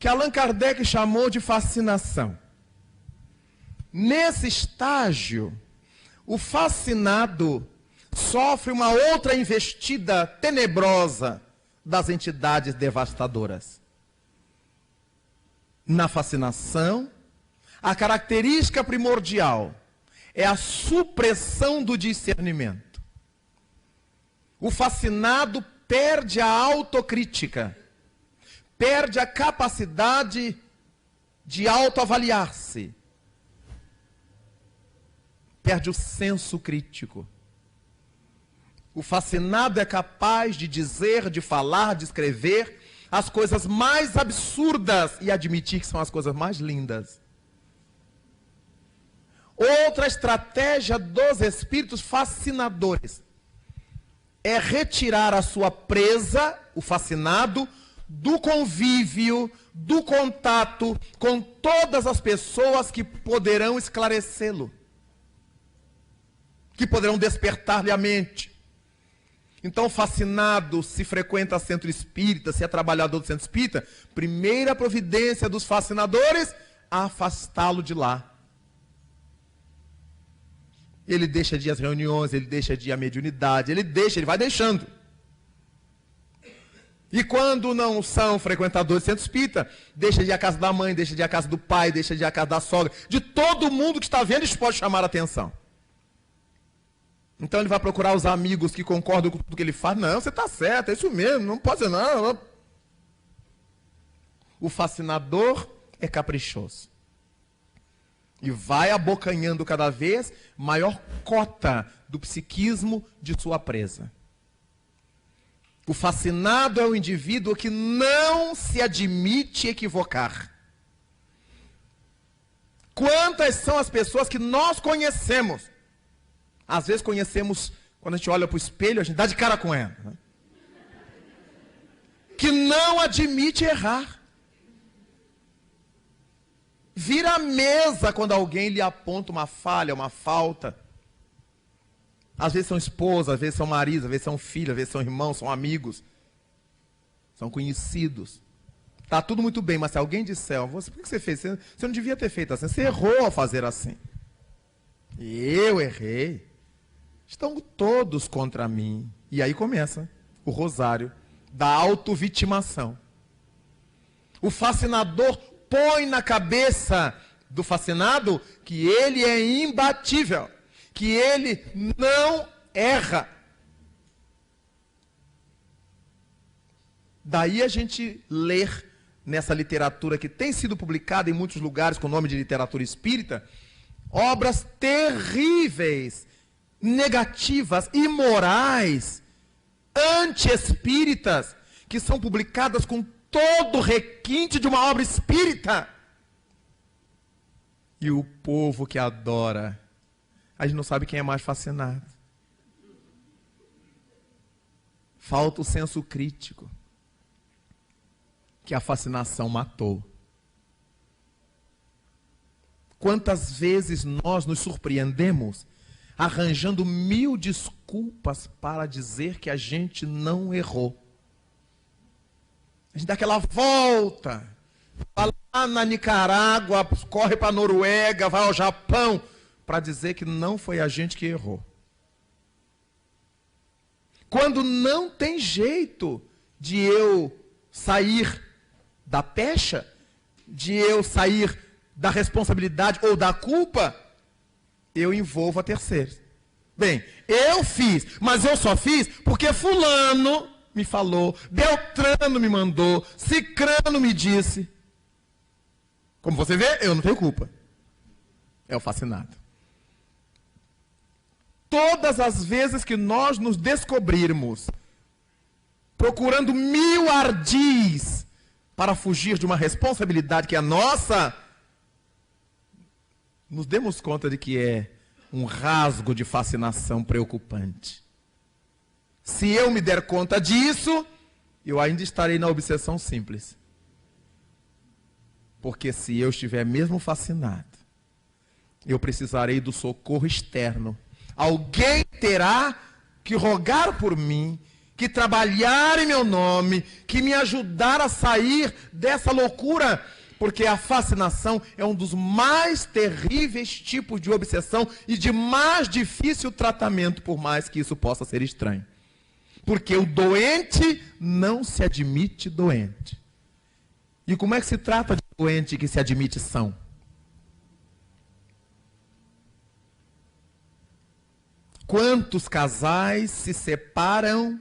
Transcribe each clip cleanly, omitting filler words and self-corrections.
que Allan Kardec chamou de fascinação. Nesse estágio, o fascinado sofre uma outra investida tenebrosa das entidades devastadoras. Na fascinação, a característica primordial é a supressão do discernimento. O fascinado perde a autocrítica, perde a capacidade de autoavaliar-se, perde o senso crítico. O fascinado é capaz de dizer, de falar, de escrever as coisas mais absurdas e admitir que são as coisas mais lindas. Outra estratégia dos espíritos fascinadores é retirar a sua presa, o fascinado, do convívio, do contato com todas as pessoas que poderão esclarecê-lo, que poderão despertar-lhe a mente. Então, fascinado, se frequenta centro espírita, se é trabalhador do centro espírita, primeira providência dos fascinadores, afastá-lo de lá. Ele deixa de ir às reuniões, ele deixa de ir à mediunidade, ele vai deixando. E quando não são frequentadores do centro espírita, deixa de ir à casa da mãe, deixa de ir à casa do pai, deixa de ir à casa da sogra. De todo mundo que está vendo, isso pode chamar a atenção. Então ele vai procurar os amigos que concordam com tudo que ele faz. Não, você está certo, é isso mesmo, não pode ser não. O fascinador é caprichoso. E vai abocanhando cada vez maior cota do psiquismo de sua presa. O fascinado é o indivíduo que não se admite equivocar. Quantas são as pessoas que nós conhecemos? Às vezes conhecemos, quando a gente olha para o espelho, a gente dá de cara com ela, né? Que não admite errar. Vira a mesa quando alguém lhe aponta uma falha, uma falta. Às vezes são esposas, às vezes são maridos, às vezes são filhos, às vezes são irmãos, são amigos, são conhecidos. Está tudo muito bem, mas se alguém disser, por que você fez? Você não devia ter feito assim, você errou ao fazer assim. Eu errei. Estão todos contra mim. E aí começa o rosário da autovitimação. O fascinador põe na cabeça do fascinado que ele é imbatível, que ele não erra. Daí a gente ler nessa literatura que tem sido publicada em muitos lugares com o nome de literatura espírita, obras terríveis, negativas, imorais, anti-espíritas, que são publicadas com todo o requinte de uma obra espírita. E o povo que adora, a gente não sabe quem é mais fascinado. Falta o senso crítico, que a fascinação matou. Quantas vezes nós nos surpreendemos arranjando 1000 desculpas para dizer que a gente não errou. A gente dá aquela volta, vai lá na Nicarágua, corre para a Noruega, vai ao Japão, para dizer que não foi a gente que errou. Quando não tem jeito de eu sair da pecha, de eu sair da responsabilidade ou da culpa, eu envolvo a terceira. Bem, eu fiz, mas eu só fiz porque fulano me falou, Beltrano me mandou, Cicrano me disse. Como você vê, eu não tenho culpa. É o fascinado. Todas as vezes que nós nos descobrirmos procurando 1000 ardis para fugir de uma responsabilidade que é nossa, nos demos conta de que é um rasgo de fascinação preocupante. Se eu me der conta disso, eu ainda estarei na obsessão simples. Porque se eu estiver mesmo fascinado, eu precisarei do socorro externo. Alguém terá que rogar por mim, que trabalhar em meu nome, que me ajudar a sair dessa loucura, porque a fascinação é um dos mais terríveis tipos de obsessão e de mais difícil tratamento, por mais que isso possa ser estranho. Porque o doente não se admite doente. E como é que se trata de doente que se admite são? Quantos casais se separam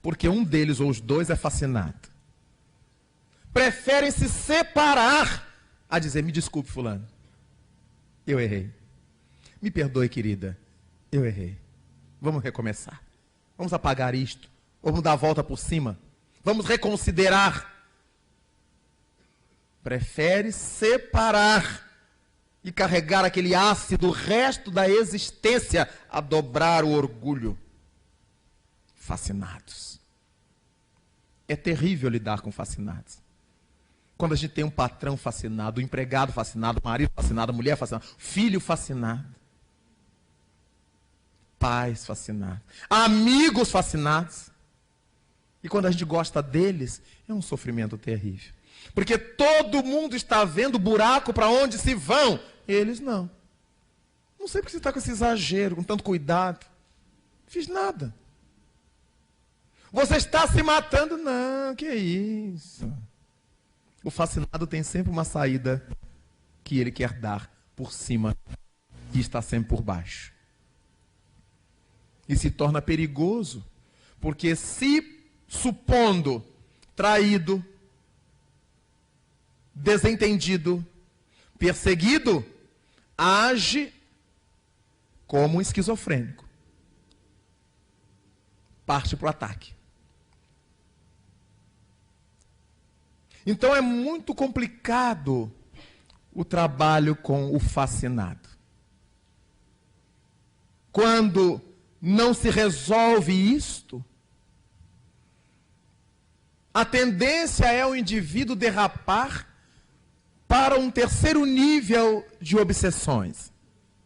porque um deles ou os dois é fascinado? Preferem se separar a dizer, me desculpe, fulano, eu errei. Me perdoe, querida, eu errei. Vamos recomeçar. Vamos apagar isto. Vamos dar a volta por cima. Vamos reconsiderar. Prefere separar e carregar aquele ácido, o resto da existência, a dobrar o orgulho. Fascinados. É terrível lidar com fascinados. Quando a gente tem um patrão fascinado, um empregado fascinado, um marido fascinado, uma mulher fascinada, filho fascinado, pais fascinados, amigos fascinados. E quando a gente gosta deles, é um sofrimento terrível. Porque todo mundo está vendo o buraco para onde se vão. Eles não. Não sei porque você está com esse exagero, com tanto cuidado. Não fiz nada. Você está se matando? Não, que isso. O fascinado tem sempre uma saída que ele quer dar por cima e está sempre por baixo. E se torna perigoso, porque se supondo traído, desentendido, perseguido, age como um esquizofrênico. Parte para o ataque. Então é muito complicado o trabalho com o fascinado. Quando não se resolve isto, a tendência é o indivíduo derrapar para um terceiro nível de obsessões,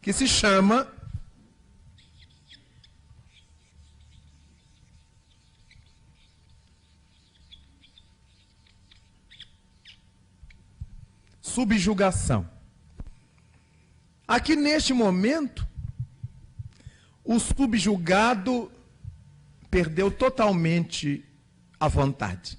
que se chama subjugação. Aqui neste momento, o subjugado perdeu totalmente a vontade.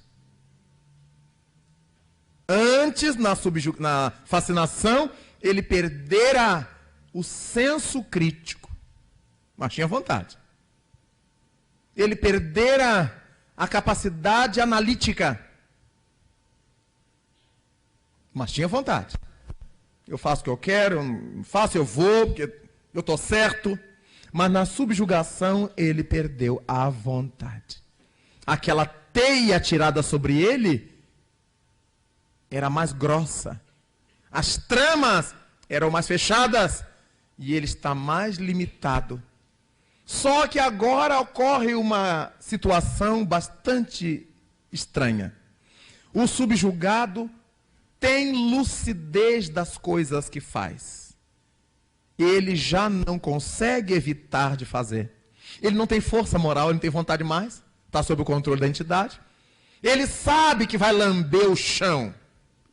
Antes, na fascinação, ele perdera o senso crítico, mas tinha vontade. Ele perdera a capacidade analítica, mas tinha vontade. Eu faço o que eu quero, não faço, eu vou, porque eu estou certo. Mas na subjugação ele perdeu a vontade. Aquela teia tirada sobre ele era mais grossa. As tramas eram mais fechadas e ele está mais limitado. Só que agora ocorre uma situação bastante estranha. O subjugado tem lucidez das coisas que faz. Ele já não consegue evitar de fazer. Ele não tem força moral, ele não tem vontade mais. Está sob o controle da entidade. Ele sabe que vai lamber o chão.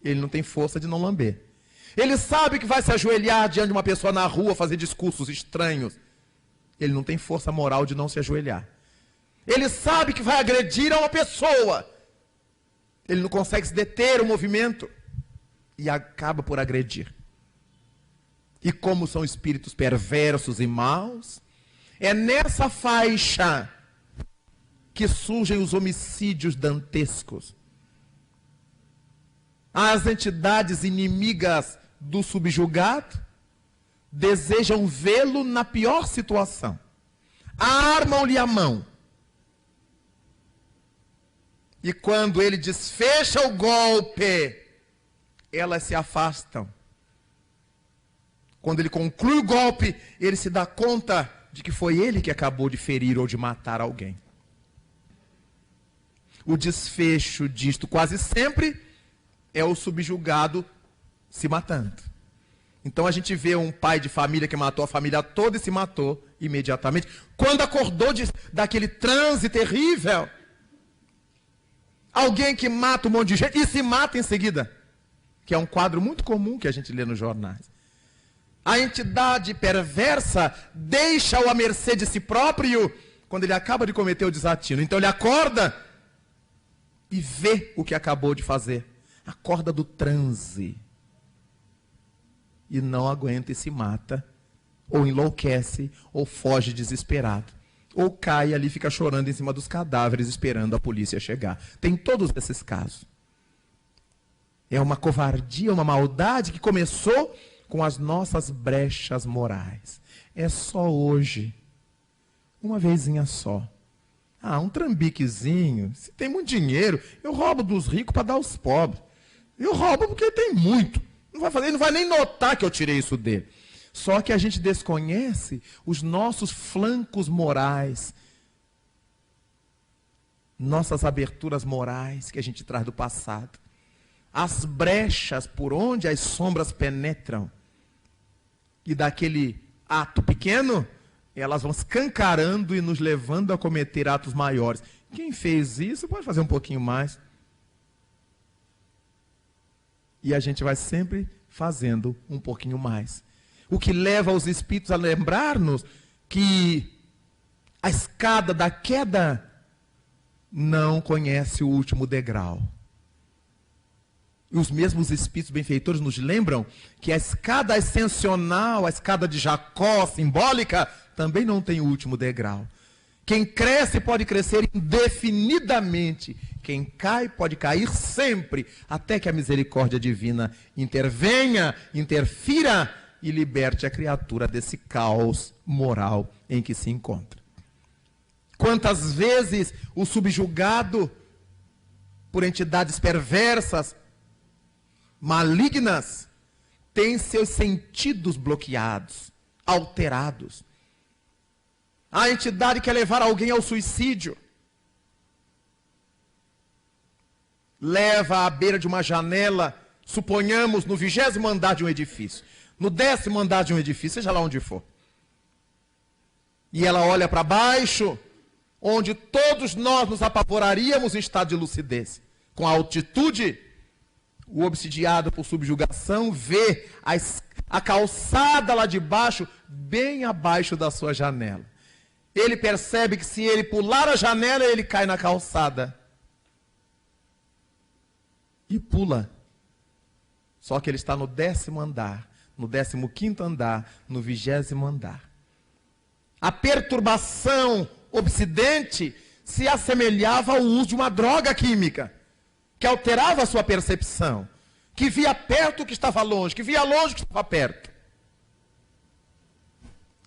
Ele não tem força de não lamber. Ele sabe que vai se ajoelhar diante de uma pessoa na rua, fazer discursos estranhos. Ele não tem força moral de não se ajoelhar. Ele sabe que vai agredir a uma pessoa. Ele não consegue se deter o movimento. E acaba por agredir. E como são espíritos perversos e maus, é nessa faixa que surgem os homicídios dantescos. As entidades inimigas do subjugado desejam vê-lo na pior situação. Armam-lhe a mão. E quando ele desfecha o golpe, elas se afastam. Quando ele conclui o golpe, ele se dá conta de que foi ele que acabou de ferir ou de matar alguém. O desfecho disto quase sempre é o subjugado se matando. Então a gente vê um pai de família que matou a família toda e se matou imediatamente. Quando acordou daquele transe terrível, Alguém que mata um monte de gente e se mata em seguida, que é um quadro muito comum que a gente lê nos jornais. A entidade perversa deixa-o à mercê de si próprio quando ele acaba de cometer o desatino. Então ele acorda e vê o que acabou de fazer. Acorda do transe. E não aguenta e se mata. Ou enlouquece, ou foge desesperado. Ou cai ali e fica chorando em cima dos cadáveres, esperando a polícia chegar. Tem todos esses casos. É uma covardia, uma maldade que começou com as nossas brechas morais. É só hoje. Uma vezinha só. Um trambiquezinho. Se tem muito dinheiro, eu roubo dos ricos para dar aos pobres. Eu roubo porque tem muito. Não vai nem notar que eu tirei isso dele. Só que a gente desconhece os nossos flancos morais, nossas aberturas morais que a gente traz do passado, as brechas por onde as sombras penetram. E daquele ato pequeno, elas vão escancarando e nos levando a cometer atos maiores. Quem fez isso pode fazer um pouquinho mais. E a gente vai sempre fazendo um pouquinho mais. O que leva os espíritos a lembrar-nos que a escada da queda não conhece o último degrau. E os mesmos espíritos benfeitores nos lembram que a escada ascensional, a escada de Jacó, simbólica, também não tem o último degrau. Quem cresce pode crescer indefinidamente. Quem cai pode cair sempre, até que a misericórdia divina intervenha, interfira e liberte a criatura desse caos moral em que se encontra. Quantas vezes o subjugado por entidades perversas, malignas, tem seus sentidos bloqueados, alterados. A entidade quer levar alguém ao suicídio. Leva à beira de uma janela, suponhamos no 20º andar de um edifício, no 10º andar de um edifício, seja lá onde for. E ela olha para baixo, onde todos nós nos apavoraríamos em estado de lucidez. Com a altitude, o obsidiado por subjugação vê a calçada lá de baixo, bem abaixo da sua janela. Ele percebe que se ele pular a janela, ele cai na calçada. E pula. Só que ele está no 10º andar, no 15º andar, no 20º andar. A perturbação obsidente se assemelhava ao uso de uma droga química, que alterava a sua percepção, que via perto o que estava longe, que via longe o que estava perto.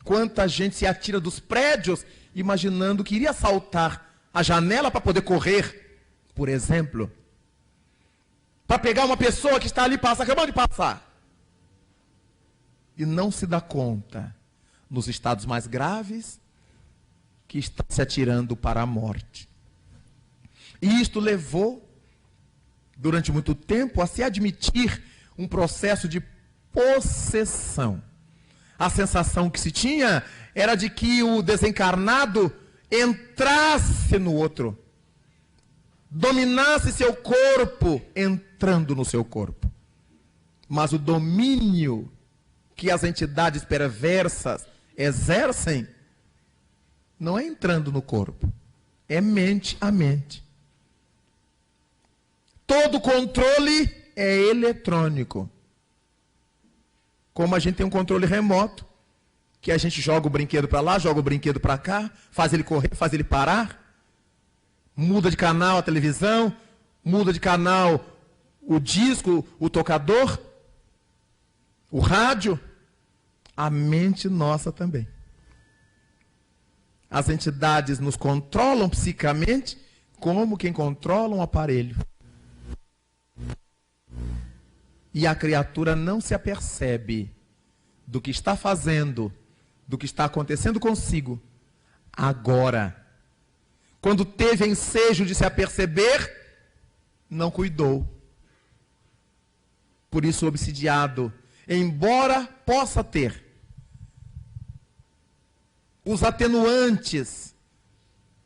Quanta gente se atira dos prédios imaginando que iria saltar a janela para poder correr, por exemplo. Para pegar uma pessoa que está ali, acabando de passar. E não se dá conta, nos estados mais graves, que está se atirando para a morte. E isto levou, durante muito tempo, a se admitir um processo de possessão. A sensação que se tinha era de que o desencarnado entrasse no outro, dominasse seu corpo, entrando no seu corpo. Mas o domínio que as entidades perversas exercem não é entrando no corpo, é mente a mente. Todo controle é eletrônico. Como a gente tem um controle remoto, que a gente joga o brinquedo para lá, joga o brinquedo para cá, faz ele correr, faz ele parar, muda de canal a televisão, muda de canal o disco, o tocador, o rádio, a mente nossa também. As entidades nos controlam psicamente como quem controla um aparelho. E a criatura não se apercebe do que está fazendo, do que está acontecendo consigo agora. Quando teve ensejo de se aperceber, não cuidou. Por isso o obsidiado, embora possa ter os atenuantes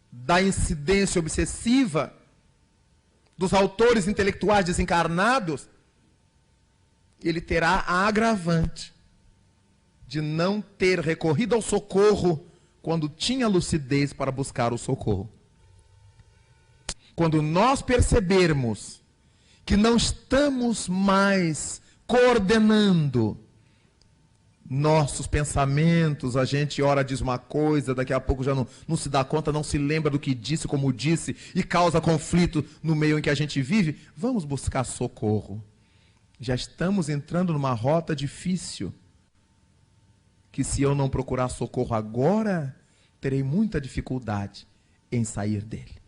da incidência obsessiva, dos autores intelectuais desencarnados, ele terá a agravante de não ter recorrido ao socorro quando tinha lucidez para buscar o socorro. Quando nós percebermos que não estamos mais coordenando nossos pensamentos, a gente ora diz uma coisa, daqui a pouco já não se dá conta, não se lembra do que disse, como disse, e causa conflito no meio em que a gente vive, vamos buscar socorro. Já estamos entrando numa rota difícil, que se eu não procurar socorro agora, terei muita dificuldade em sair dele.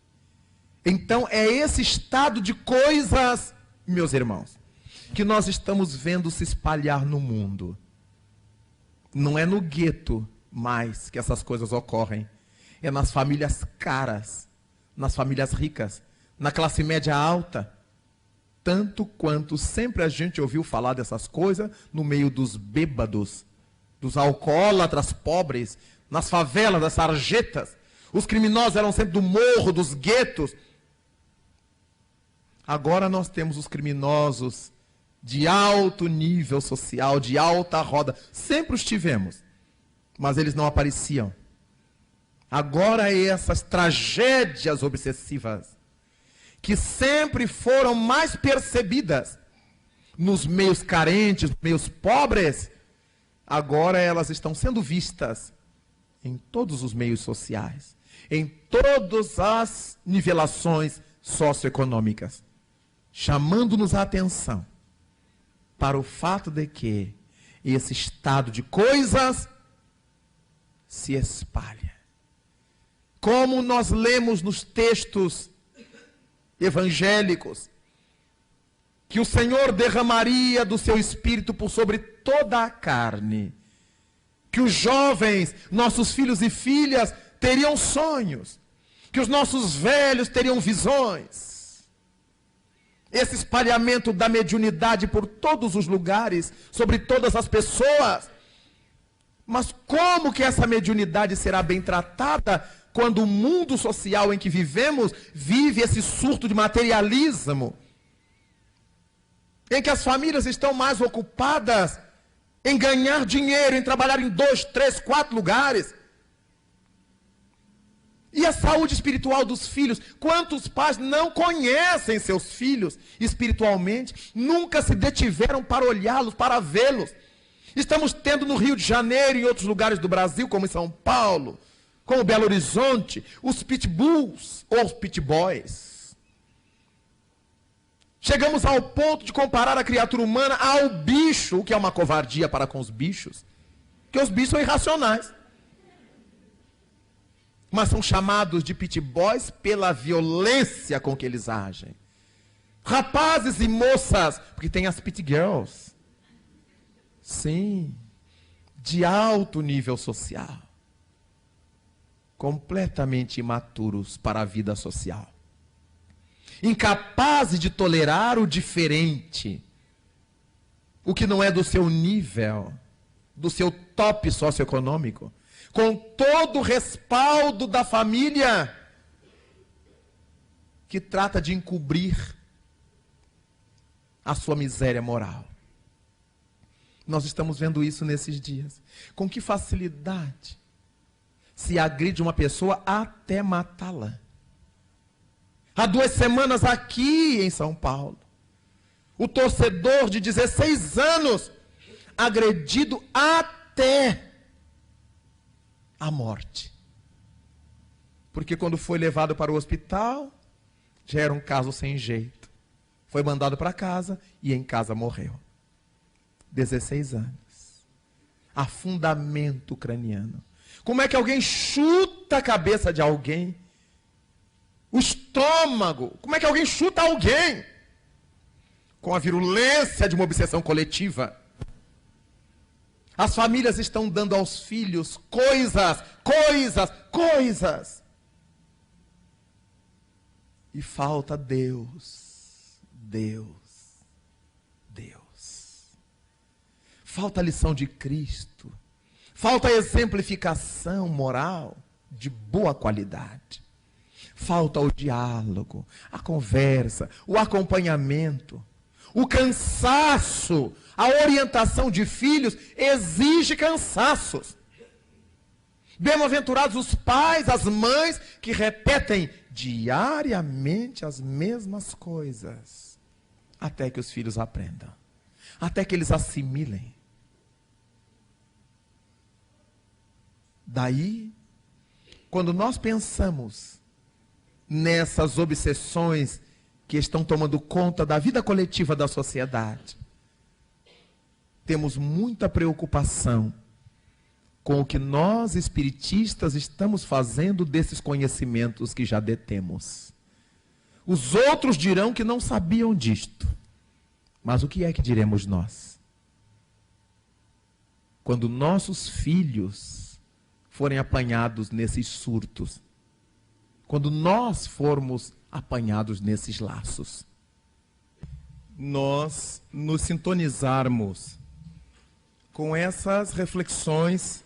Então é esse estado de coisas, meus irmãos, que nós estamos vendo se espalhar no mundo. Não é no gueto mais que essas coisas ocorrem. É nas famílias caras, nas famílias ricas, na classe média alta. Tanto quanto sempre a gente ouviu falar dessas coisas no meio dos bêbados, dos alcoólatras pobres, nas favelas, das sarjetas. Os criminosos eram sempre do morro, dos guetos. Agora nós temos os criminosos de alto nível social, de alta roda. Sempre os tivemos, mas eles não apareciam. Agora essas tragédias obsessivas, que sempre foram mais percebidas nos meios carentes, nos meios pobres, agora elas estão sendo vistas em todos os meios sociais, em todas as nivelações socioeconômicas, chamando-nos a atenção para o fato de que esse estado de coisas se espalha. Como nós lemos nos textos evangélicos, que o Senhor derramaria do seu Espírito por sobre toda a carne, que os jovens, nossos filhos e filhas, teriam sonhos, que os nossos velhos teriam visões. Esse espalhamento da mediunidade por todos os lugares, sobre todas as pessoas. Mas como que essa mediunidade será bem tratada quando o mundo social em que vivemos vive esse surto de materialismo, em que as famílias estão mais ocupadas em ganhar dinheiro, em trabalhar em 2, 3, 4 lugares? E a saúde espiritual dos filhos? Quantos pais não conhecem seus filhos espiritualmente, nunca se detiveram para olhá-los, para vê-los? Estamos tendo no Rio de Janeiro e em outros lugares do Brasil, como em São Paulo, como Belo Horizonte, os pitbulls ou os pitboys. Chegamos ao ponto de comparar a criatura humana ao bicho, o que é uma covardia para com os bichos, porque os bichos são irracionais. Mas são chamados de pitboys pela violência com que eles agem. Rapazes e moças, porque tem as pit girls. Sim, de alto nível social. Completamente imaturos para a vida social. Incapazes de tolerar o diferente, o que não é do seu nível, do seu top socioeconômico, com todo o respaldo da família, que trata de encobrir a sua miséria moral. Nós estamos vendo isso nesses dias. Com que facilidade se agride uma pessoa até matá-la. Há 2 semanas aqui em São Paulo, o torcedor de 16 anos, agredido até a morte. Porque quando foi levado para o hospital, já era um caso sem jeito. Foi mandado para casa e em casa morreu. 16 anos. Afundamento craniano. Como é que alguém chuta a cabeça de alguém? O estômago. Como é que alguém chuta alguém? Com a virulência de uma obsessão coletiva. As famílias estão dando aos filhos coisas. E falta Deus. Falta a lição de Cristo. Falta a exemplificação moral de boa qualidade. Falta o diálogo, a conversa, o acompanhamento. O cansaço, a orientação de filhos exige cansaços. Bem-aventurados os pais, as mães que repetem diariamente as mesmas coisas, até que os filhos aprendam, até que eles assimilem. Daí, quando nós pensamos nessas obsessões que estão tomando conta da vida coletiva da sociedade, temos muita preocupação com o que nós, espiritistas, estamos fazendo desses conhecimentos que já detemos. Os outros dirão que não sabiam disto. Mas o que é que diremos nós? Quando nossos filhos forem apanhados nesses surtos, quando nós formos apanhados nesses laços, nós nos sintonizarmos com essas reflexões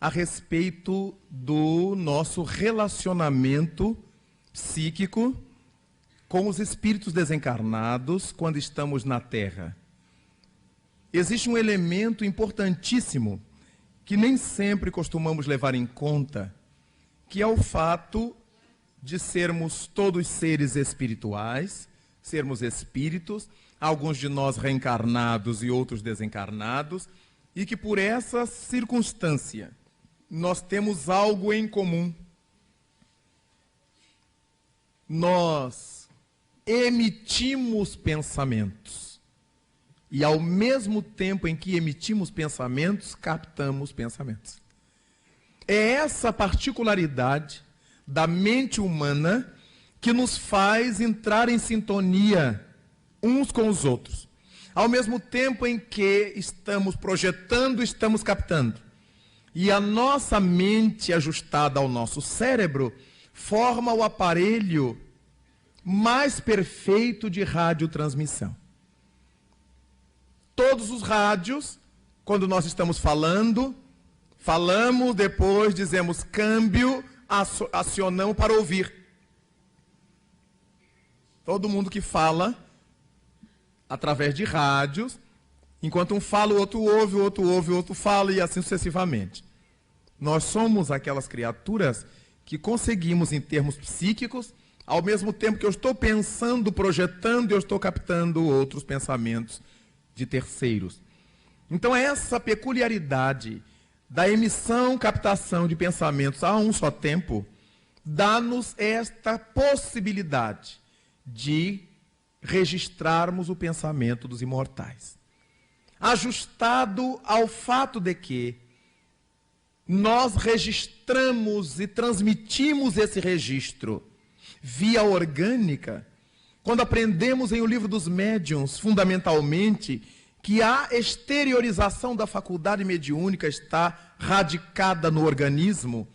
a respeito do nosso relacionamento psíquico com os espíritos desencarnados quando estamos na Terra. Existe um elemento importantíssimo que nem sempre costumamos levar em conta, que é o fato de sermos todos seres espirituais, sermos espíritos, alguns de nós reencarnados e outros desencarnados, e que por essa circunstância nós temos algo em comum. Nós emitimos pensamentos. E ao mesmo tempo em que emitimos pensamentos, captamos pensamentos. É essa particularidade da mente humana que nos faz entrar em sintonia uns com os outros. Ao mesmo tempo em que estamos projetando, estamos captando. E a nossa mente ajustada ao nosso cérebro forma o aparelho mais perfeito de radiotransmissão. Todos os rádios, quando nós estamos falamos, depois dizemos câmbio, acionamos para ouvir. Todo mundo que fala através de rádios, enquanto um fala, o outro ouve, o outro ouve, o outro fala e assim sucessivamente. Nós somos aquelas criaturas que conseguimos, em termos psíquicos, ao mesmo tempo que eu estou pensando, projetando, eu estou captando outros pensamentos de terceiros. Então, essa peculiaridade da emissão, captação de pensamentos a um só tempo, dá-nos esta possibilidade de registrarmos o pensamento dos imortais. Ajustado ao fato de que nós registramos e transmitimos esse registro via orgânica, quando aprendemos em O Livro dos Médiuns, fundamentalmente, que a exteriorização da faculdade mediúnica está radicada no organismo,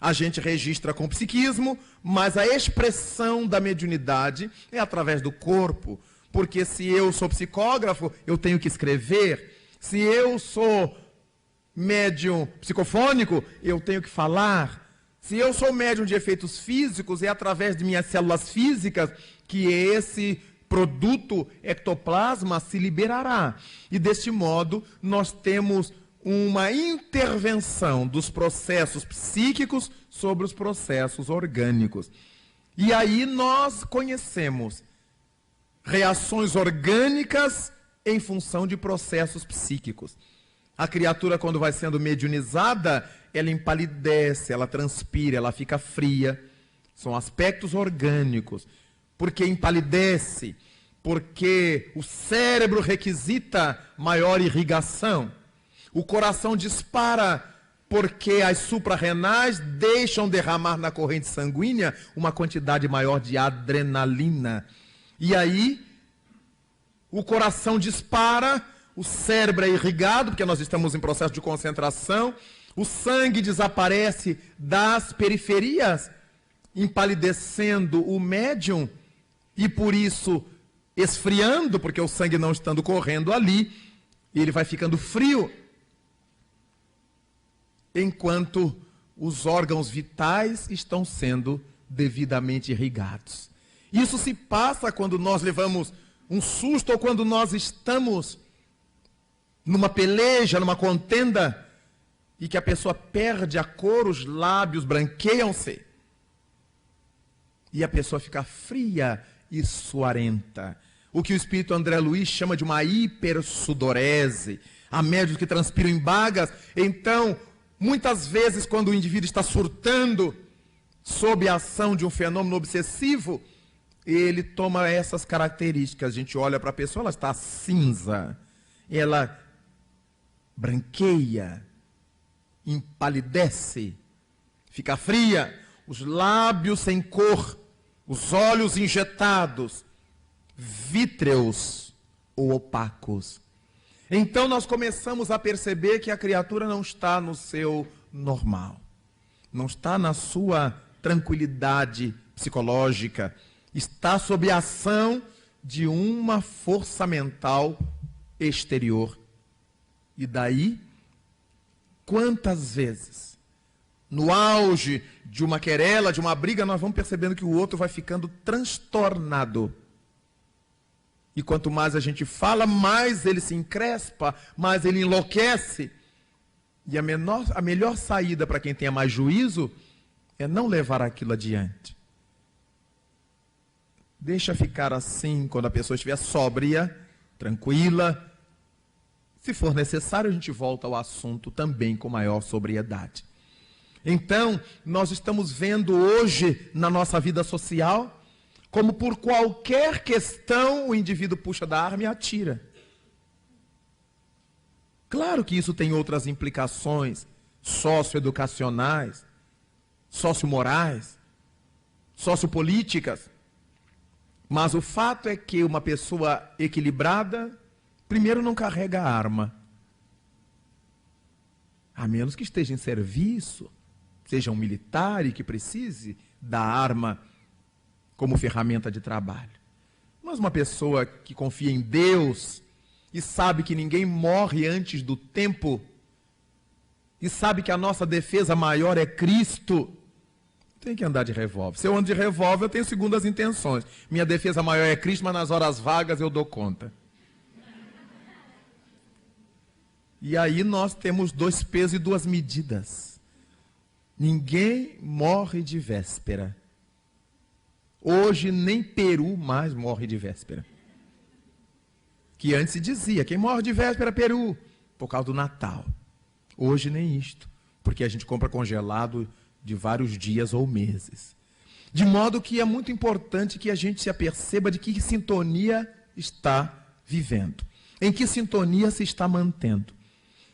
a gente registra com psiquismo, mas a expressão da mediunidade é através do corpo, porque se eu sou psicógrafo, eu tenho que escrever, se eu sou médium psicofônico, eu tenho que falar. Se eu sou médium de efeitos físicos, é através de minhas células físicas que esse produto ectoplasma se liberará. E deste modo, nós temos uma intervenção dos processos psíquicos sobre os processos orgânicos. E aí nós conhecemos reações orgânicas em função de processos psíquicos. A criatura, quando vai sendo mediunizada, ela empalidece, ela transpira, ela fica fria. São aspectos orgânicos. Porque empalidece, porque o cérebro requisita maior irrigação. O coração dispara porque as suprarrenais deixam derramar na corrente sanguínea uma quantidade maior de adrenalina. E aí, o coração dispara, o cérebro é irrigado, porque nós estamos em processo de concentração, o sangue desaparece das periferias, empalidecendo o médium, e por isso esfriando, porque o sangue não estando correndo ali, ele vai ficando frio, enquanto os órgãos vitais estão sendo devidamente irrigados. Isso se passa quando nós levamos um susto ou quando nós estamos numa peleja, numa contenda, e que a pessoa perde a cor, os lábios branqueiam-se, e a pessoa fica fria e suarenta. O que o espírito André Luiz chama de uma hipersudorese. Há médios que transpiram em bagas. Então, muitas vezes, quando o indivíduo está surtando sob a ação de um fenômeno obsessivo, ele toma essas características. A gente olha para a pessoa, ela está cinza, ela branqueia, empalidece, fica fria, os lábios sem cor, os olhos injetados, vítreos ou opacos. Então nós começamos a perceber que a criatura não está no seu normal, não está na sua tranquilidade psicológica, está sob a ação de uma força mental exterior. E daí, quantas vezes, no auge de uma querela, de uma briga, nós vamos percebendo que o outro vai ficando transtornado. E quanto mais a gente fala, mais ele se encrespa, mais ele enlouquece. E a melhor saída para quem tenha mais juízo é não levar aquilo adiante. Deixa ficar assim quando a pessoa estiver sóbria, tranquila. Se for necessário, a gente volta ao assunto também com maior sobriedade. Então, nós estamos vendo hoje na nossa vida social como por qualquer questão o indivíduo puxa da arma e atira. Claro que isso tem outras implicações socioeducacionais, sociomorais, sociopolíticas, mas o fato é que uma pessoa equilibrada, primeiro, não carrega a arma, a menos que esteja em serviço, seja um militar e que precise da arma como ferramenta de trabalho. Mas uma pessoa que confia em Deus e sabe que ninguém morre antes do tempo e sabe que a nossa defesa maior é Cristo, tem que andar de revólver. Se eu ando de revólver, eu tenho segundas intenções. Minha defesa maior é Cristo, mas nas horas vagas eu dou conta. E aí nós temos 2 pesos e 2 medidas. Ninguém morre de véspera. Hoje nem Peru mais morre de véspera. Que antes se dizia, quem morre de véspera é Peru, por causa do Natal. Hoje nem isto, porque a gente compra congelado de vários dias ou meses. De modo que é muito importante que a gente se aperceba de que sintonia está vivendo, em que sintonia se está mantendo.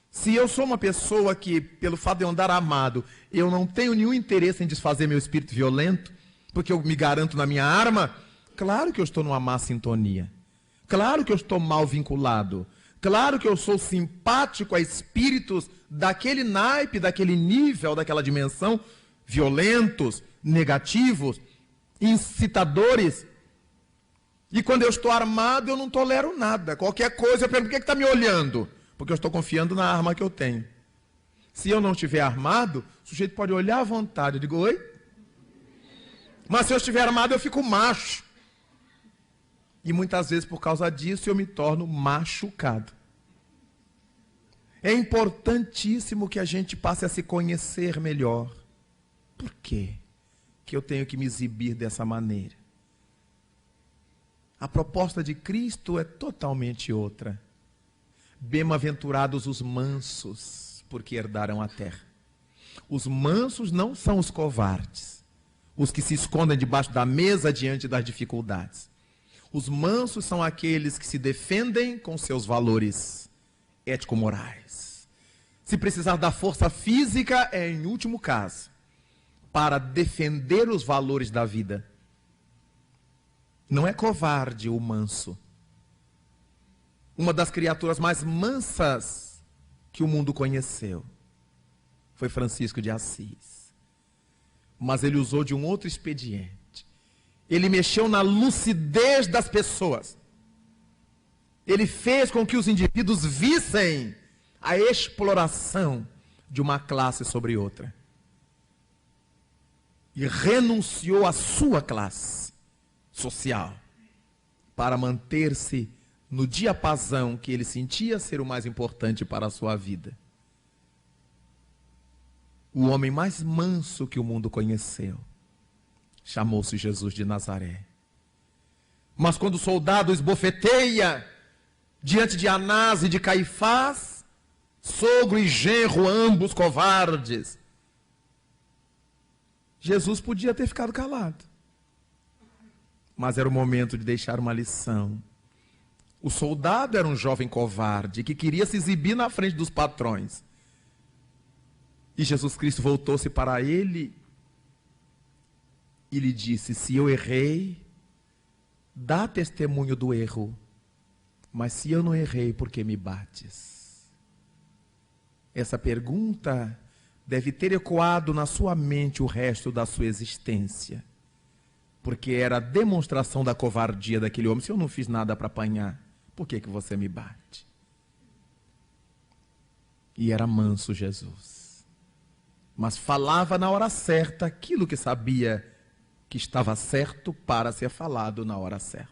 Se eu sou uma pessoa que, pelo fato de eu andar amado, eu não tenho nenhum interesse em desfazer meu espírito violento, porque eu me garanto na minha arma, claro que eu estou numa má sintonia. Claro que eu estou mal vinculado. Claro que eu sou simpático a espíritos daquele naipe, daquele nível, daquela dimensão, violentos, negativos, incitadores. E quando eu estou armado, eu não tolero nada. Qualquer coisa, eu pergunto, por que está me olhando? Porque eu estou confiando na arma que eu tenho. Se eu não estiver armado, o sujeito pode olhar à vontade. Eu digo, oi? Mas se eu estiver armado, eu fico macho. E muitas vezes, por causa disso, eu me torno machucado. É importantíssimo que a gente passe a se conhecer melhor. Por quê que eu tenho que me exibir dessa maneira? A proposta de Cristo é totalmente outra. Bem-aventurados os mansos, porque herdarão a terra. Os mansos não são os covardes, os que se escondem debaixo da mesa diante das dificuldades. Os mansos são aqueles que se defendem com seus valores ético-morais. Se precisar da força física, é em último caso, para defender os valores da vida. Não é covarde o manso. Uma das criaturas mais mansas que o mundo conheceu foi Francisco de Assis. Mas ele usou de um outro expediente. Ele mexeu na lucidez das pessoas. Ele fez com que os indivíduos vissem a exploração de uma classe sobre outra. e renunciou à sua classe social para manter-se no diapasão que ele sentia ser o mais importante para a sua vida. O homem mais manso que o mundo conheceu chamou-se Jesus de Nazaré. Mas quando o soldado esbofeteia diante de Anás e de Caifás, sogro e genro, ambos covardes, Jesus podia ter ficado calado. Mas era o momento de deixar uma lição. O soldado era um jovem covarde que queria se exibir na frente dos patrões. E Jesus Cristo voltou-se para ele e lhe disse: se eu errei, dá testemunho do erro. Mas se eu não errei, por que me bates? Essa pergunta deve ter ecoado na sua mente o resto da sua existência. Porque era a demonstração da covardia daquele homem. Se eu não fiz nada para apanhar, por que você me bate? E era manso Jesus. Mas falava na hora certa aquilo que sabia que estava certo para ser falado na hora certa.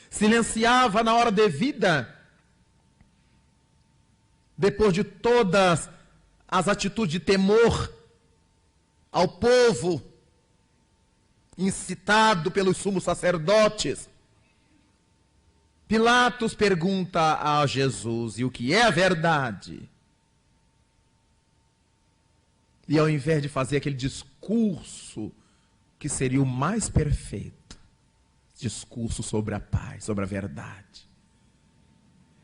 Silenciava na hora devida, depois de todas as atitudes de temor ao povo, incitado pelos sumos sacerdotes. Pilatos pergunta a Jesus: e o que é a verdade? E ao invés de fazer aquele discurso que seria o mais perfeito, discurso sobre a paz, sobre a verdade,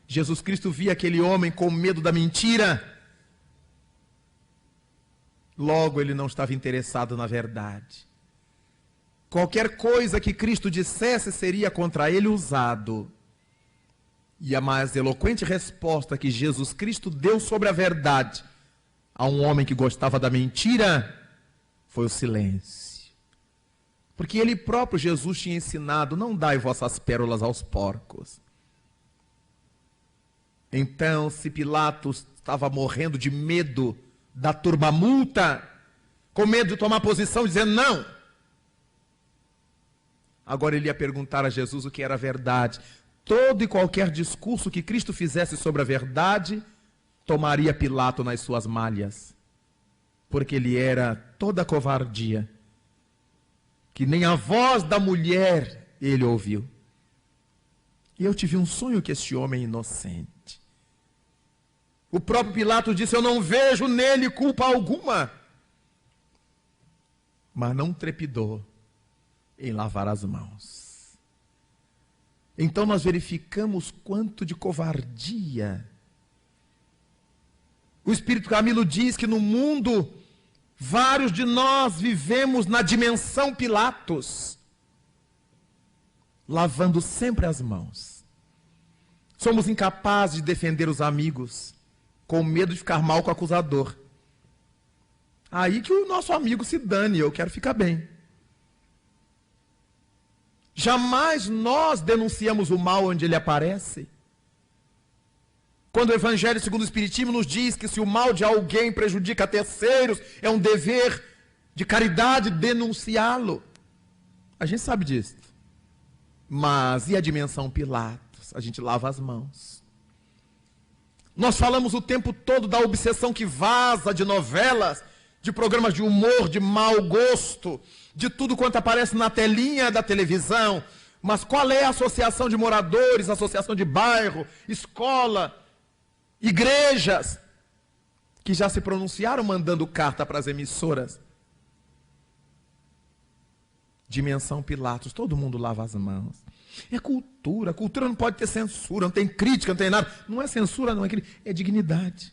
Jesus Cristo via aquele homem com medo da mentira. Logo, ele não estava interessado na verdade. Qualquer coisa que Cristo dissesse seria contra ele usado. E a mais eloquente resposta que Jesus Cristo deu sobre a verdade a um homem que gostava da mentira foi o silêncio. Porque ele próprio, Jesus, tinha ensinado: não dai vossas pérolas aos porcos. Então, se Pilatos estava morrendo de medo da turba-multa, com medo de tomar posição, dizendo não, agora ele ia perguntar a Jesus o que era a verdade. Todo e qualquer discurso que Cristo fizesse sobre a verdade, tomaria Pilato nas suas malhas, porque ele era toda covardia, que nem a voz da mulher ele ouviu. E eu tive um sonho que esse homem é inocente. O próprio Pilato disse: eu não vejo nele culpa alguma. Mas não trepidou em lavar as mãos. Então nós verificamos quanto de covardia. O Espírito Camilo diz que no mundo, vários de nós vivemos na dimensão Pilatos, lavando sempre as mãos. Somos incapazes de defender os amigos, com medo de ficar mal com o acusador. Aí que o nosso amigo se dane, eu quero ficar bem. Jamais nós denunciamos o mal onde ele aparece. Quando o Evangelho segundo o Espiritismo nos diz que se o mal de alguém prejudica terceiros, é um dever de caridade denunciá-lo. A gente sabe disso. Mas e a dimensão Pilatos? A gente lava as mãos. Nós falamos o tempo todo da obsessão que vaza de novelas, de programas de humor, de mau gosto, de tudo quanto aparece na telinha da televisão. Mas qual é a associação de moradores, associação de bairro, escola, igrejas, que já se pronunciaram mandando carta para as emissoras? Dimensão Pilatos, todo mundo lava as mãos. É cultura, cultura não pode ter censura, não tem crítica, não tem nada. Não é censura, não é crítica, é dignidade.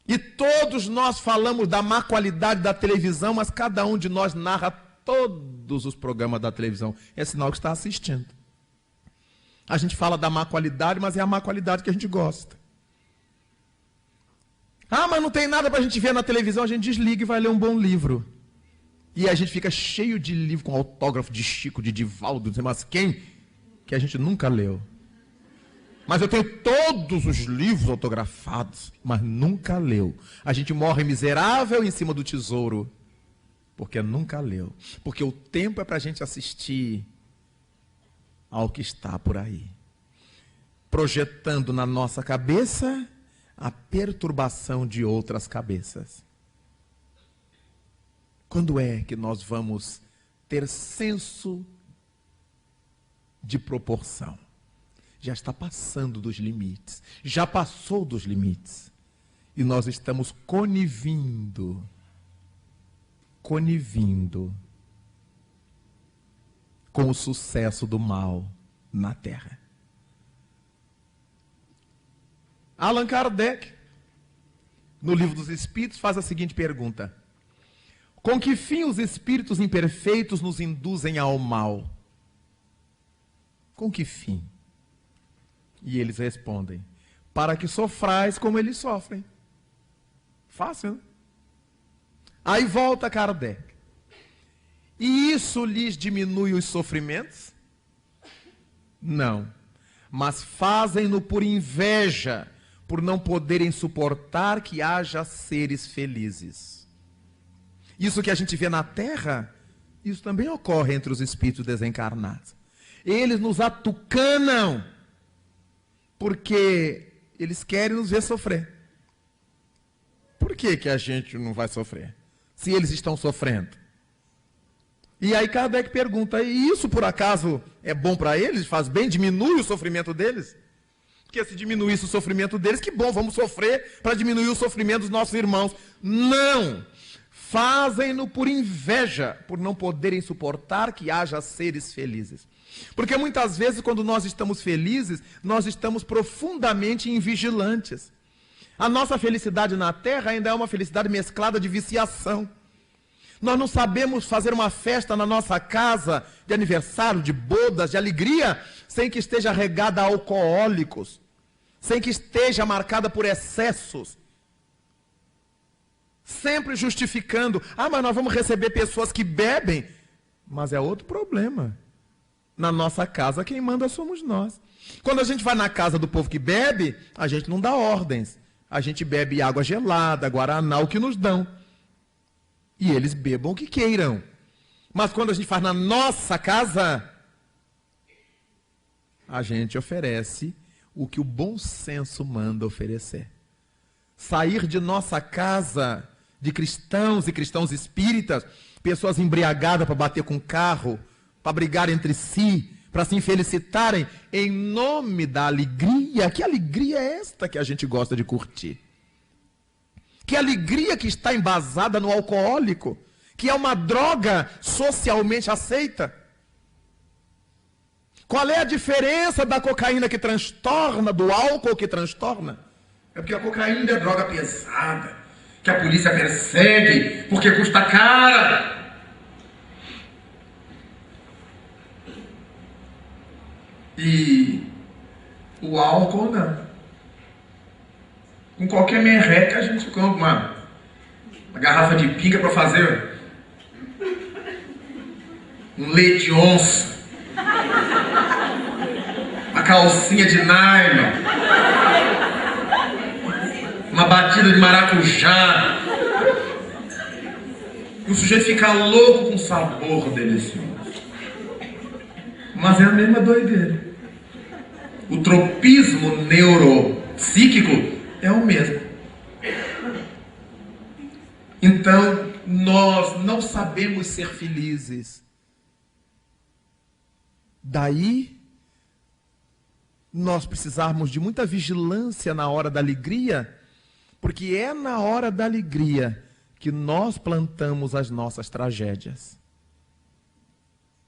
E todos nós falamos da má qualidade da televisão, mas cada um de nós narra todos os programas da televisão. É sinal que está assistindo. A gente fala da má qualidade, mas é a má qualidade que a gente gosta. Ah, mas não tem nada para a gente ver na televisão, a gente desliga e vai ler um bom livro. E a gente fica cheio de livro com autógrafo de Chico, de Divaldo, não sei mais quem, que a gente nunca leu. Mas eu tenho todos os livros autografados, mas nunca leu. A gente morre miserável em cima do tesouro, porque nunca leu. Porque o tempo é para a gente assistir ao que está por aí, projetando na nossa cabeça a perturbação de outras cabeças. Quando é que nós vamos ter senso de proporção? Já está passando dos limites, já passou dos limites, e nós estamos conivindo com o sucesso do mal na Terra. Allan Kardec, no Livro dos Espíritos, faz a seguinte pergunta: com que fim os espíritos imperfeitos nos induzem ao mal? Com que fim? E eles respondem: para que sofrais como eles sofrem. Fácil, né? Aí volta Kardec: e isso lhes diminui os sofrimentos? Não, mas fazem-no por inveja, por não poderem suportar que haja seres felizes. Isso que a gente vê na Terra, isso também ocorre entre os espíritos desencarnados. Eles nos atucanam, porque eles querem nos ver sofrer. Por que que a gente não vai sofrer, se eles estão sofrendo? E aí Kardec pergunta: e isso por acaso é bom para eles? Faz bem? Diminui o sofrimento deles? Porque se diminuísse o sofrimento deles, que bom, vamos sofrer para diminuir o sofrimento dos nossos irmãos. Não! Fazem-no por inveja, por não poderem suportar que haja seres felizes. Porque muitas vezes, quando nós estamos felizes, nós estamos profundamente invigilantes. A nossa felicidade na Terra ainda é uma felicidade mesclada de viciação. Nós não sabemos fazer uma festa na nossa casa, de aniversário, de bodas, de alegria, sem que esteja regada a alcoólicos, sem que esteja marcada por excessos. Sempre justificando: ah, mas nós vamos receber pessoas que bebem. Mas é outro problema. Na nossa casa, quem manda somos nós. Quando a gente vai na casa do povo que bebe, a gente não dá ordens. A gente bebe água gelada, guaraná, o que nos dão. E eles bebam o que queiram. Mas quando a gente faz na nossa casa, a gente oferece o que o bom senso manda oferecer. Sair de nossa casa, de cristãos e cristãos espíritas, pessoas embriagadas para bater com carro, para brigar entre si, para se infelicitarem em nome da alegria. Que alegria é esta que a gente gosta de curtir? Que alegria que está embasada no alcoólico, que é uma droga socialmente aceita? Qual é a diferença da cocaína que transtorna, do álcool que transtorna? É porque a cocaína é droga pesada, que a polícia persegue, porque custa cara. E o álcool não. Com qualquer merreca a gente compra uma garrafa de pinga para fazer um leite de onça, uma calcinha de nylon, uma batida de maracujá. E o sujeito fica louco com sabor delicioso. Mas é a mesma doideira. O tropismo neuropsíquico é o mesmo. Então, nós não sabemos ser felizes. Daí, nós precisarmos de muita vigilância na hora da alegria, porque é na hora da alegria que nós plantamos as nossas tragédias.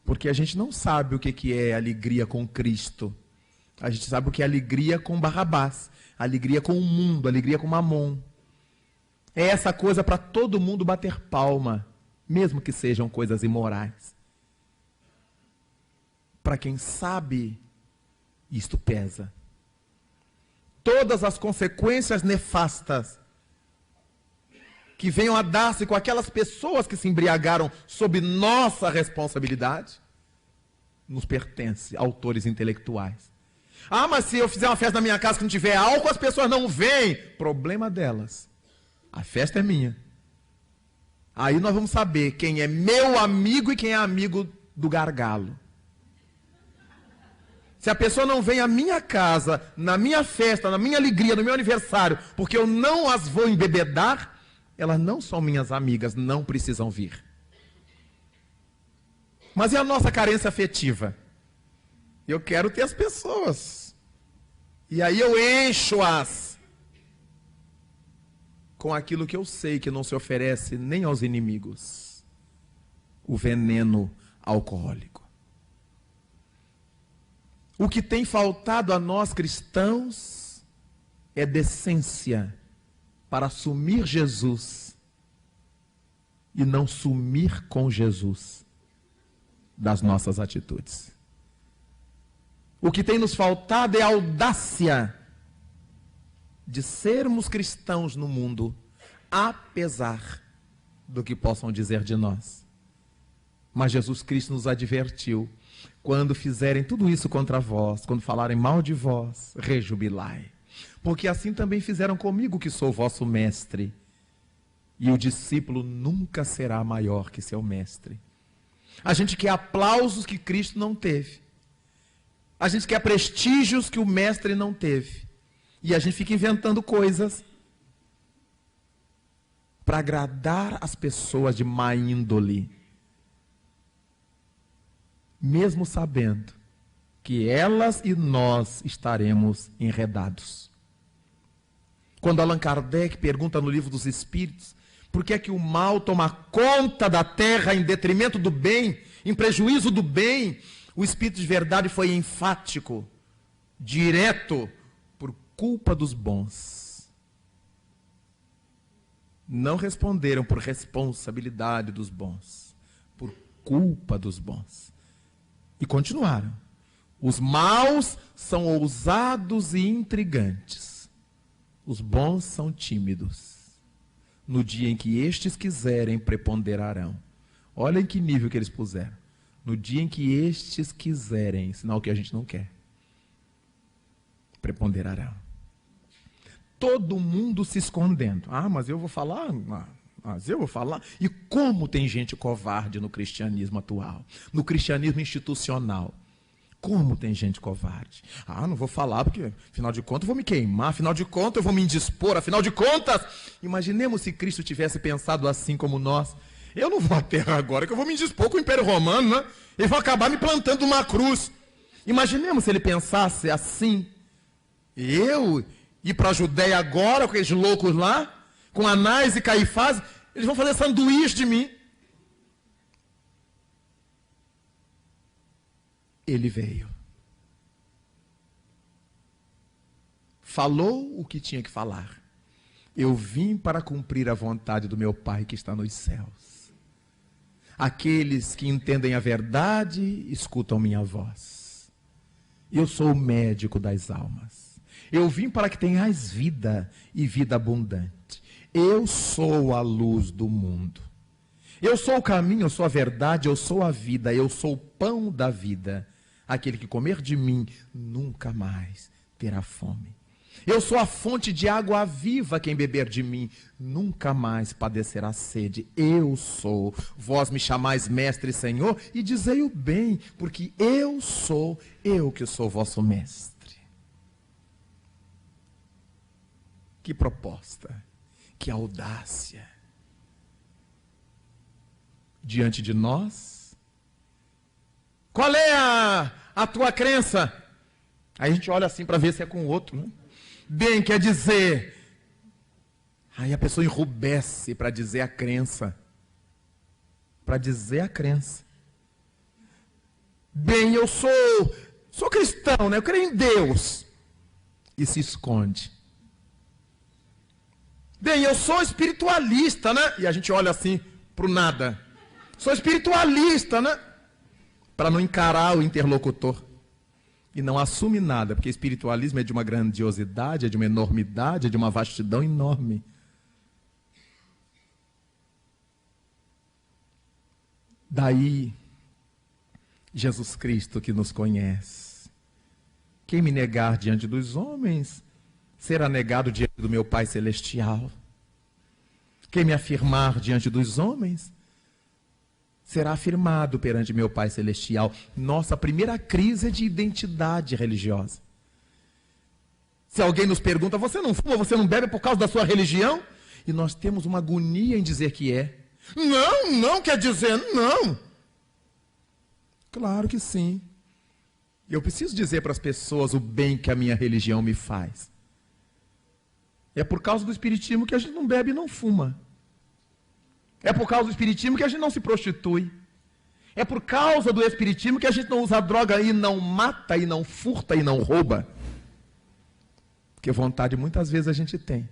Porque a gente não sabe o que é alegria com Cristo. A gente sabe o que é alegria com Barrabás, alegria com o mundo, alegria com Mamon. É essa coisa para todo mundo bater palma, mesmo que sejam coisas imorais. Para quem sabe, isto pesa. Todas as consequências nefastas que venham a dar-se com aquelas pessoas que se embriagaram sob nossa responsabilidade, nos pertence, autores intelectuais. Ah, mas se eu fizer uma festa na minha casa que não tiver álcool, as pessoas não vêm. Problema delas. A festa é minha. Aí nós vamos saber quem é meu amigo e quem é amigo do gargalo. Se a pessoa não vem à minha casa, na minha festa, na minha alegria, no meu aniversário, porque eu não as vou embebedar, elas não são minhas amigas, não precisam vir. Mas e a nossa carência afetiva? Eu quero ter as pessoas. E aí eu encho-as com aquilo que eu sei que não se oferece nem aos inimigos. O veneno alcoólico. O que tem faltado a nós cristãos é decência para assumir Jesus e não sumir com Jesus das nossas atitudes. O que tem nos faltado é a audácia de sermos cristãos no mundo, apesar do que possam dizer de nós. Mas Jesus Cristo nos advertiu: quando fizerem tudo isso contra vós, quando falarem mal de vós, rejubilai. Porque assim também fizeram comigo, que sou vosso mestre. E o discípulo nunca será maior que seu mestre. A gente quer aplausos que Cristo não teve. A gente quer prestígios que o mestre não teve. E a gente fica inventando coisas para agradar as pessoas de má índole, mesmo sabendo que elas e nós estaremos enredados. Quando Allan Kardec pergunta no Livro dos Espíritos por que é que o mal toma conta da terra em detrimento do bem, em prejuízo do bem, o Espírito de Verdade foi enfático, direto: por culpa dos bons. Não responderam por responsabilidade dos bons, por culpa dos bons. E continuaram: os maus são ousados e intrigantes, os bons são tímidos. No dia em que estes quiserem, preponderarão. Olha em que nível que eles puseram. No dia em que estes quiserem, sinal que a gente não quer, preponderarão. Todo mundo se escondendo. Ah, mas eu vou falar... Mas eu vou falar. E como tem gente covarde no cristianismo atual, no cristianismo institucional. Como tem gente covarde. Ah, não vou falar porque, afinal de contas, eu vou me queimar, afinal de contas, eu vou me indispor, afinal de contas. Imaginemos se Cristo tivesse pensado assim como nós. Eu não vou à terra agora, que eu vou me indispor com o Império Romano, né? Eles vão acabar me plantando uma cruz. Imaginemos se ele pensasse assim. Eu ir para a Judéia agora, com aqueles loucos lá, com Anás e Caifás, eles vão fazer sanduíche de mim. Ele veio. Falou o que tinha que falar. Eu vim para cumprir a vontade do meu Pai que está nos céus. Aqueles que entendem a verdade, escutam minha voz. Eu sou o médico das almas. Eu vim para que tenhais vida e vida abundante. Eu sou a luz do mundo. Eu sou o caminho, eu sou a verdade, eu sou a vida, eu sou o pão da vida. Aquele que comer de mim nunca mais terá fome. Eu sou a fonte de água viva, quem beber de mim nunca mais padecerá sede. Eu sou. Vós me chamais mestre e senhor, e dizei-o bem, porque eu sou, eu que sou vosso mestre. Que proposta, que audácia. Diante de nós, qual é a tua crença? Aí a gente olha assim para ver se é com o outro, né? Bem, quer dizer... Aí a pessoa enrubesce para dizer a crença. Para dizer a crença. Bem, eu sou cristão, né? Eu creio em Deus. E se esconde. Bem, eu sou espiritualista, né? E a gente olha assim para o nada. Sou espiritualista, né? Para não encarar o interlocutor. E não assume nada, porque espiritualismo é de uma grandiosidade, é de uma enormidade, é de uma vastidão enorme. Daí, Jesus Cristo que nos conhece, Quem me negar diante dos homens, será negado diante do meu Pai Celestial. Quem me afirmar diante dos homens, será afirmado perante meu Pai Celestial. Nossa primeira crise é de identidade religiosa. Se alguém nos pergunta, você não fuma, você não bebe por causa da sua religião? E nós temos uma agonia em dizer que é. Não, não quer dizer não. Claro que sim. Eu preciso dizer para as pessoas o bem que a minha religião me faz. É por causa do espiritismo que a gente não bebe e não fuma. É por causa do espiritismo que a gente não se prostitui. É por causa do espiritismo que a gente não usa droga e não mata, e não furta, e não rouba. Porque vontade muitas vezes a gente tem.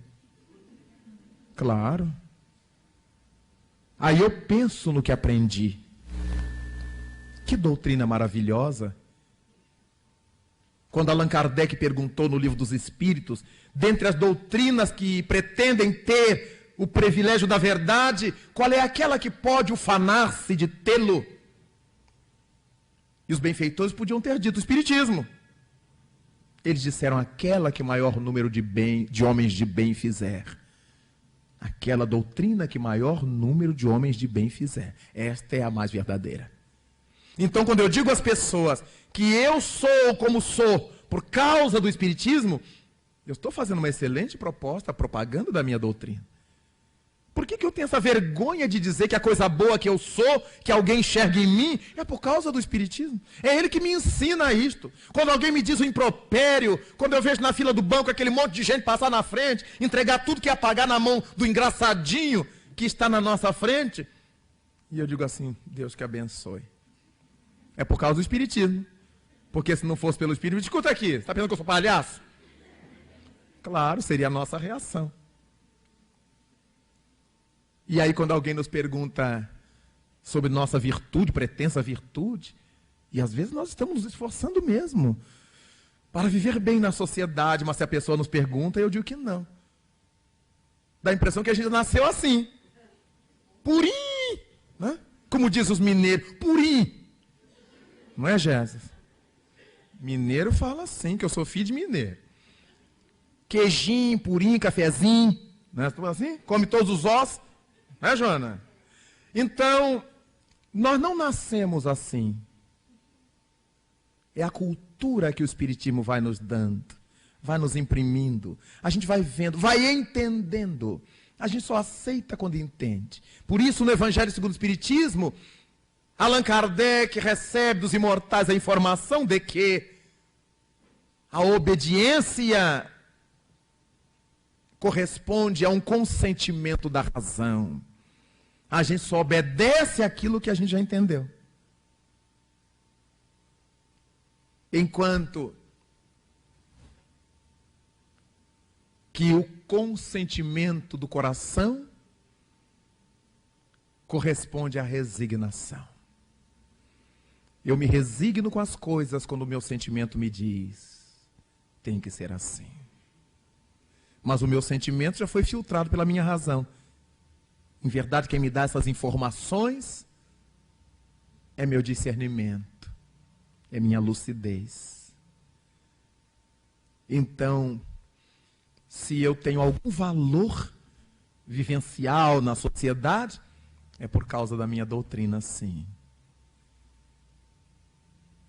Claro. Aí eu penso no que aprendi. Que doutrina maravilhosa. Quando Allan Kardec perguntou no Livro dos Espíritos, dentre as doutrinas que pretendem ter o privilégio da verdade, qual é aquela que pode ufanar-se de tê-lo? E os benfeitores podiam ter dito o Espiritismo. Eles disseram aquela que maior número de homens de bem fizer. Aquela doutrina que maior número de homens de bem fizer. Esta é a mais verdadeira. Então, quando eu digo às pessoas que eu sou como sou por causa do Espiritismo, eu estou fazendo uma excelente proposta, propaganda da minha doutrina. Por que eu tenho essa vergonha de dizer que a coisa boa que eu sou, que alguém enxerga em mim, é por causa do Espiritismo? É ele que me ensina isto. Quando alguém me diz um impropério, quando eu vejo na fila do banco aquele monte de gente passar na frente, entregar tudo que ia pagar na mão do engraçadinho que está na nossa frente, e eu digo assim, Deus que abençoe. É por causa do Espiritismo. Porque se não fosse pelo Espiritismo, escuta aqui, você está pensando que eu sou palhaço? Claro, seria a nossa reação. E aí quando alguém nos pergunta sobre nossa virtude, pretensa virtude, e às vezes nós estamos nos esforçando mesmo para viver bem na sociedade, mas se a pessoa nos pergunta, eu digo que não. Dá a impressão que a gente nasceu assim. Purim! Né? Como diz os mineiros, purim! Não é, Jéssica? Mineiro fala assim, que eu sou filho de mineiro. Queijinho, purim, cafezinho. Né? Assim? Come todos os ossos. Né, Joana? Então, nós não nascemos assim. É a cultura que o Espiritismo vai nos dando, vai nos imprimindo. A gente vai vendo, vai entendendo. A gente só aceita quando entende. Por isso, no Evangelho segundo o Espiritismo, Allan Kardec recebe dos imortais a informação de que a obediência corresponde a um consentimento da razão. A gente só obedece aquilo que a gente já entendeu. Enquanto que o consentimento do coração corresponde à resignação. Eu me resigno com as coisas quando o meu sentimento me diz, tem que ser assim. Mas o meu sentimento já foi filtrado pela minha razão. Em verdade, quem me dá essas informações é meu discernimento, é minha lucidez. Então, se eu tenho algum valor vivencial na sociedade, é por causa da minha doutrina, sim.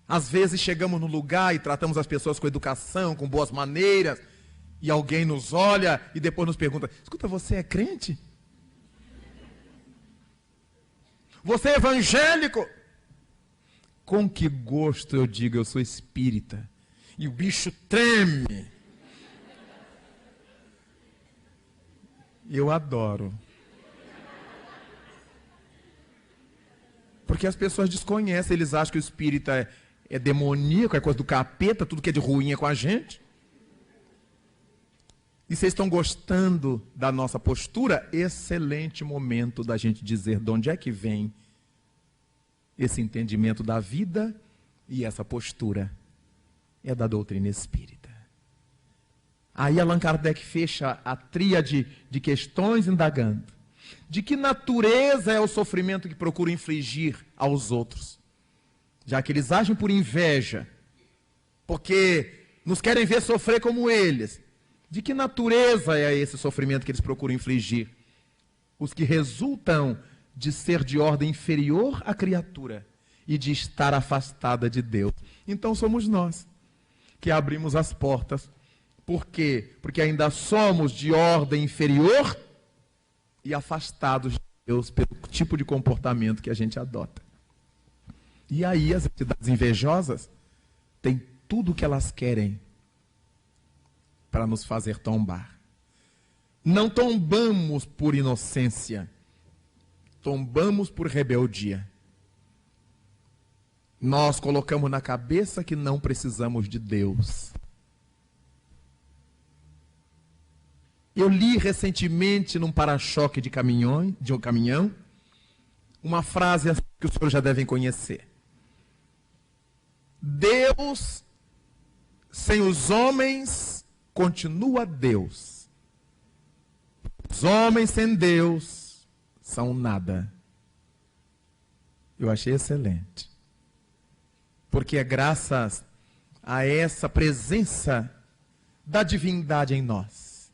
Às vezes chegamos no lugar e tratamos as pessoas com educação, com boas maneiras, e alguém nos olha e depois nos pergunta, escuta, você é crente? Você é evangélico? Com que gosto eu digo, eu sou espírita. E o bicho treme. Eu adoro. Porque as pessoas desconhecem, eles acham que o espírita é demoníaco, é coisa do capeta, tudo que é de ruim é com a gente. E vocês estão gostando da nossa postura? Excelente momento da gente dizer de onde é que vem esse entendimento da vida e essa postura. É da doutrina espírita. Aí Allan Kardec fecha a tríade de questões indagando. De que natureza é o sofrimento que procura infligir aos outros? Já que eles agem por inveja, porque nos querem ver sofrer como eles. De que natureza é esse sofrimento que eles procuram infligir? Os que resultam de ser de ordem inferior à criatura e de estar afastada de Deus. Então somos nós que abrimos as portas. Por quê? Porque ainda somos de ordem inferior e afastados de Deus pelo tipo de comportamento que a gente adota. E aí as entidades invejosas têm tudo o que elas querem para nos fazer tombar. Não tombamos por inocência, tombamos por rebeldia. Nós colocamos na cabeça que não precisamos de Deus. Eu li recentemente num para-choque de um caminhão, uma frase que os senhores já devem conhecer. Deus, sem os homens, continua Deus. Os homens sem Deus são nada. Eu achei excelente. Porque é graças a essa presença da divindade em nós,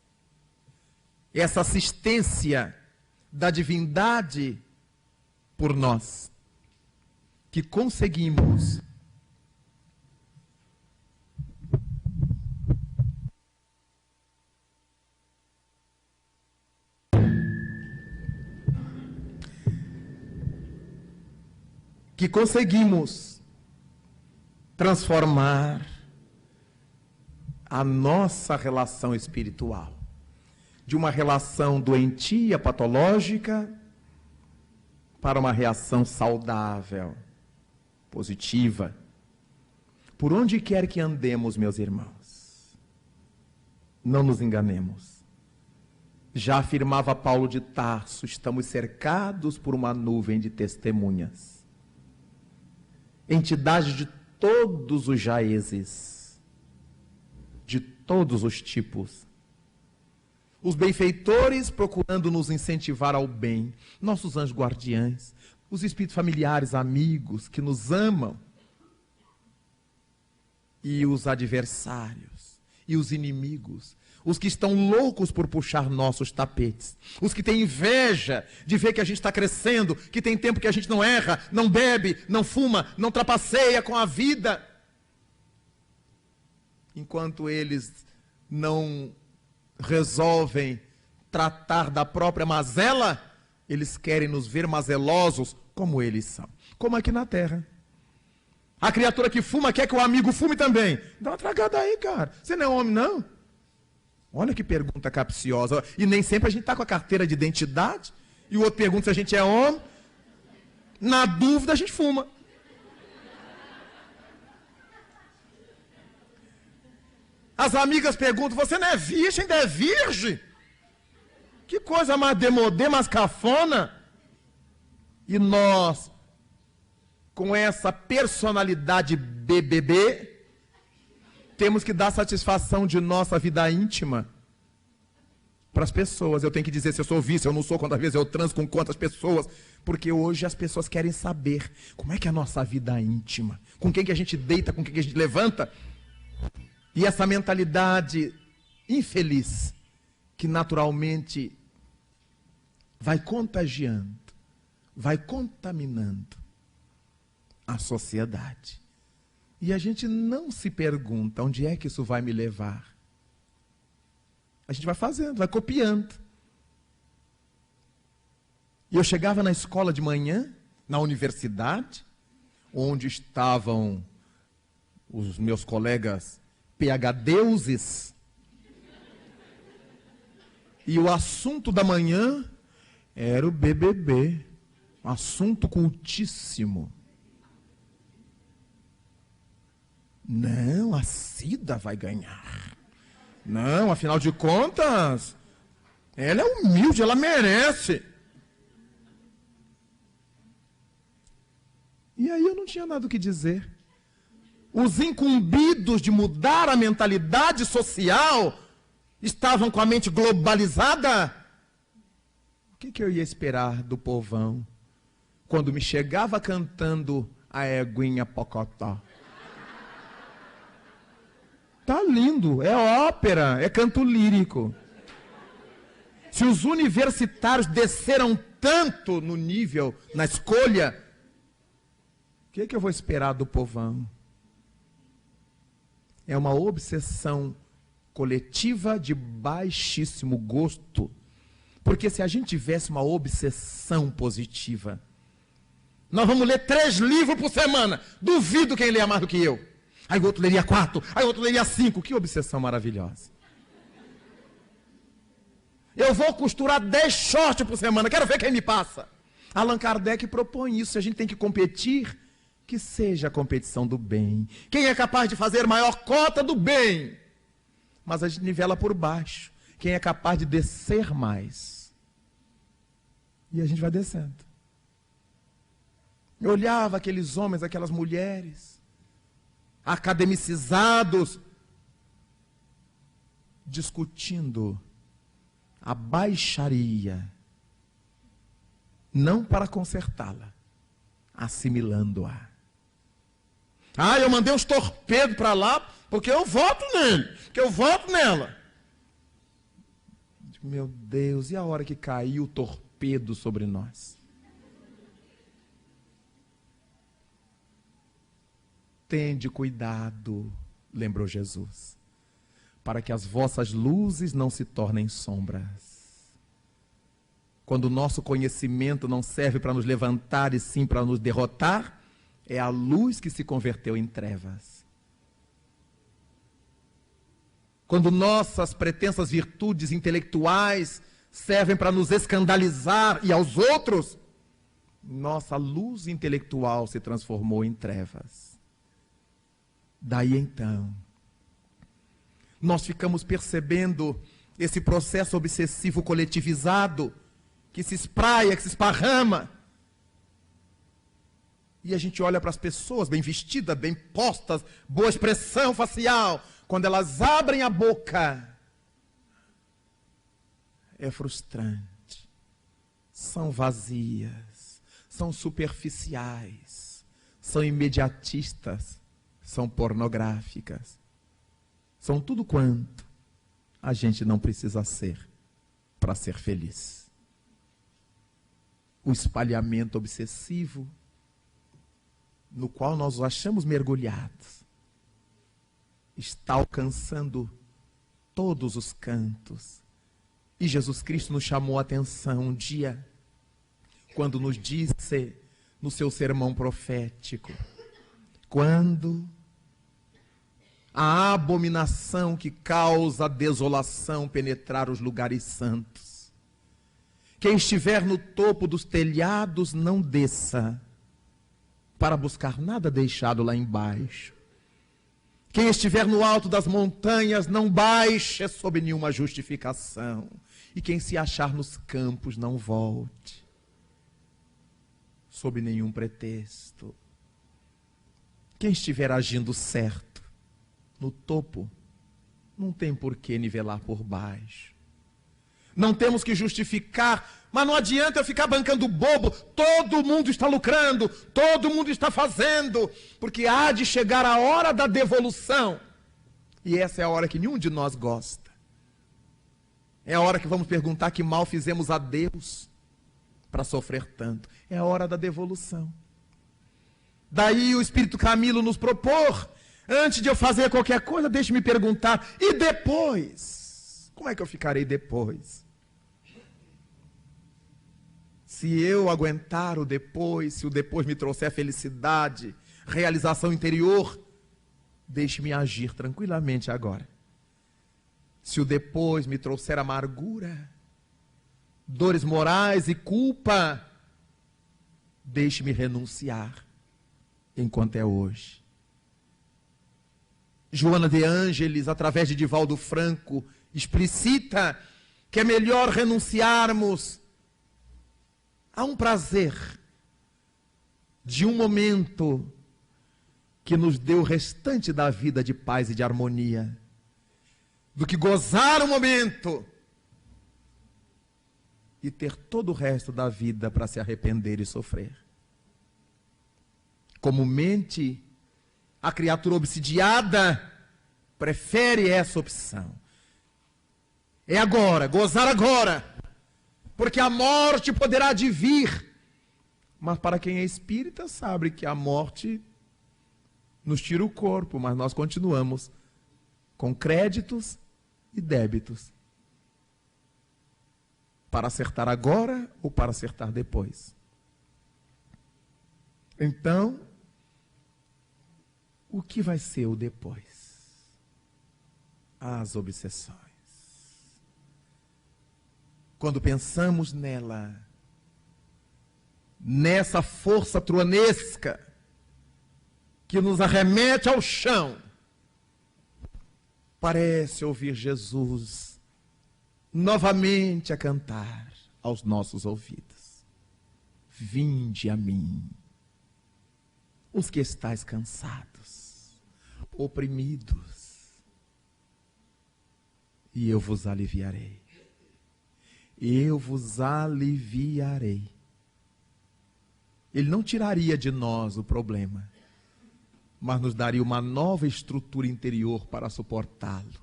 essa assistência da divindade por nós, que conseguimos transformar a nossa relação espiritual de uma relação doentia, patológica, para uma reação saudável, positiva. Por onde quer que andemos, meus irmãos, não nos enganemos. Já afirmava Paulo de Tarso, estamos cercados por uma nuvem de testemunhas. Entidades de todos os jaezes, de todos os tipos. Os benfeitores procurando nos incentivar ao bem, nossos anjos guardiães, os espíritos familiares, amigos que nos amam, e os adversários, e os inimigos, os que estão loucos por puxar nossos tapetes, os que têm inveja de ver que a gente está crescendo, que tem tempo que a gente não erra, não bebe, não fuma, não trapaceia com a vida, enquanto eles não resolvem tratar da própria mazela, eles querem nos ver mazelosos como eles são, como aqui na terra. A criatura que fuma quer que o amigo fume também. Dá uma tragada aí, cara. Você não é homem, não? Olha que pergunta capciosa. E nem sempre a gente está com a carteira de identidade. E o outro pergunta se a gente é homem. Na dúvida, a gente fuma. As amigas perguntam, você não é virgem, ainda é virgem? Que coisa mais demodê, mais cafona. E nós, com essa personalidade BBB, temos que dar satisfação de nossa vida íntima para as pessoas. Eu tenho que dizer se eu sou vice, eu não sou, quantas vezes eu transo com quantas pessoas, porque hoje as pessoas querem saber como é que é a nossa vida íntima, com quem que a gente deita, com quem que a gente levanta. E essa mentalidade infeliz, que naturalmente vai contagiando, vai contaminando a sociedade. E a gente não se pergunta onde é que isso vai me levar. A gente vai fazendo, vai copiando. E eu chegava na escola de manhã, na universidade, onde estavam os meus colegas PhDeuses, e o assunto da manhã era o BBB, um assunto cultíssimo. Não, a Cida vai ganhar. Não, afinal de contas, ela é humilde, ela merece. E aí eu não tinha nada o que dizer. Os incumbidos de mudar a mentalidade social estavam com a mente globalizada. O que eu ia esperar do povão quando me chegava cantando a Eguinha Pocotó? Tá lindo, é ópera, é canto lírico. Se os universitários desceram tanto no nível, na escolha, o que eu vou esperar do povão? É uma obsessão coletiva de baixíssimo gosto. Porque se a gente tivesse uma obsessão positiva, nós vamos ler 3 livros por semana. Duvido quem leia mais do que eu. Aí o outro leria 4, aí o outro leria 5. Que obsessão maravilhosa. Eu vou costurar 10 shorts por semana, quero ver quem me passa. Allan Kardec propõe isso, a gente tem que competir, que seja a competição do bem. Quem é capaz de fazer maior cota do bem? Mas a gente nivela por baixo. Quem é capaz de descer mais? E a gente vai descendo. Eu olhava aqueles homens, aquelas mulheres, academicizados, discutindo a baixaria, não para consertá-la, assimilando-a. Ah, eu mandei uns torpedos para lá, porque eu voto nele, porque eu voto nela. Meu Deus, e a hora que caiu o torpedo sobre nós? Tende cuidado, lembrou Jesus, para que as vossas luzes não se tornem sombras. Quando o nosso conhecimento não serve para nos levantar e sim para nos derrotar, é a luz que se converteu em trevas. Quando nossas pretensas virtudes intelectuais servem para nos escandalizar e aos outros, nossa luz intelectual se transformou em trevas. Daí então, nós ficamos percebendo esse processo obsessivo coletivizado, que se espraia, que se esparrama. E a gente olha para as pessoas bem vestidas, bem postas, boa expressão facial. Quando elas abrem a boca, é frustrante. São vazias, são superficiais, são imediatistas, são pornográficas. São tudo quanto a gente não precisa ser para ser feliz. O espalhamento obsessivo, no qual nós achamos mergulhados, está alcançando todos os cantos. E Jesus Cristo nos chamou a atenção um dia, quando nos disse no seu sermão profético: quando a abominação que causa desolação penetrar os lugares santos, quem estiver no topo dos telhados não desça para buscar nada deixado lá embaixo. Quem estiver no alto das montanhas não baixe sob nenhuma justificação. E quem se achar nos campos não volte sob nenhum pretexto. Quem estiver agindo certo no topo, não tem por que nivelar por baixo. Não temos que justificar, mas não adianta eu ficar bancando bobo. Todo mundo está lucrando, todo mundo está fazendo, porque há de chegar a hora da devolução. E essa é a hora que nenhum de nós gosta. É a hora que vamos perguntar que mal fizemos a Deus para sofrer tanto. É a hora da devolução. Daí o Espírito Camilo nos propor, antes de eu fazer qualquer coisa, deixe-me perguntar, e depois? Como é que eu ficarei depois? Se eu aguentar o depois, se o depois me trouxer felicidade, realização interior, deixe-me agir tranquilamente agora. Se o depois me trouxer amargura, dores morais e culpa, deixe-me renunciar enquanto é hoje. Joana de Ângeles, através de Divaldo Franco, explicita que é melhor renunciarmos a um prazer de um momento que nos dê o restante da vida de paz e de harmonia, do que gozar o momento e ter todo o resto da vida para se arrepender e sofrer. Comumente, a criatura obsidiada prefere essa opção. É agora, gozar agora, porque a morte poderá vir. Mas para quem é espírita sabe que a morte nos tira o corpo, mas nós continuamos com créditos e débitos. Para acertar agora ou para acertar depois. Então, o que vai ser o depois? As obsessões. Quando pensamos nela, nessa força truanesca que nos arremete ao chão, parece ouvir Jesus novamente a cantar aos nossos ouvidos: vinde a mim, os que estáis cansados, oprimidos, e eu vos aliviarei. Eu vos aliviarei. Ele não tiraria de nós o problema, mas nos daria uma nova estrutura interior para suportá-lo.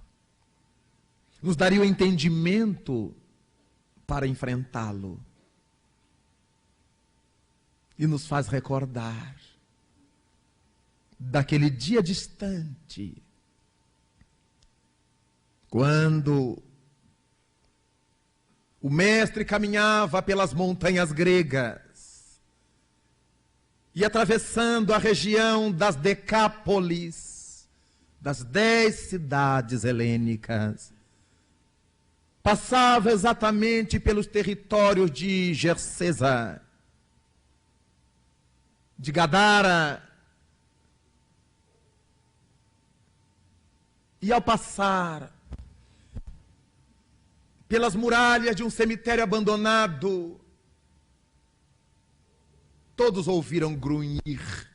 Nos daria o entendimento para enfrentá-lo. E nos faz recordar daquele dia distante, quando o mestre caminhava pelas montanhas gregas e, atravessando a região das Decápolis, das 10 cidades helênicas, passava exatamente pelos territórios de Gersesa, de Gadara, e ao passar pelas muralhas de um cemitério abandonado, todos ouviram grunhir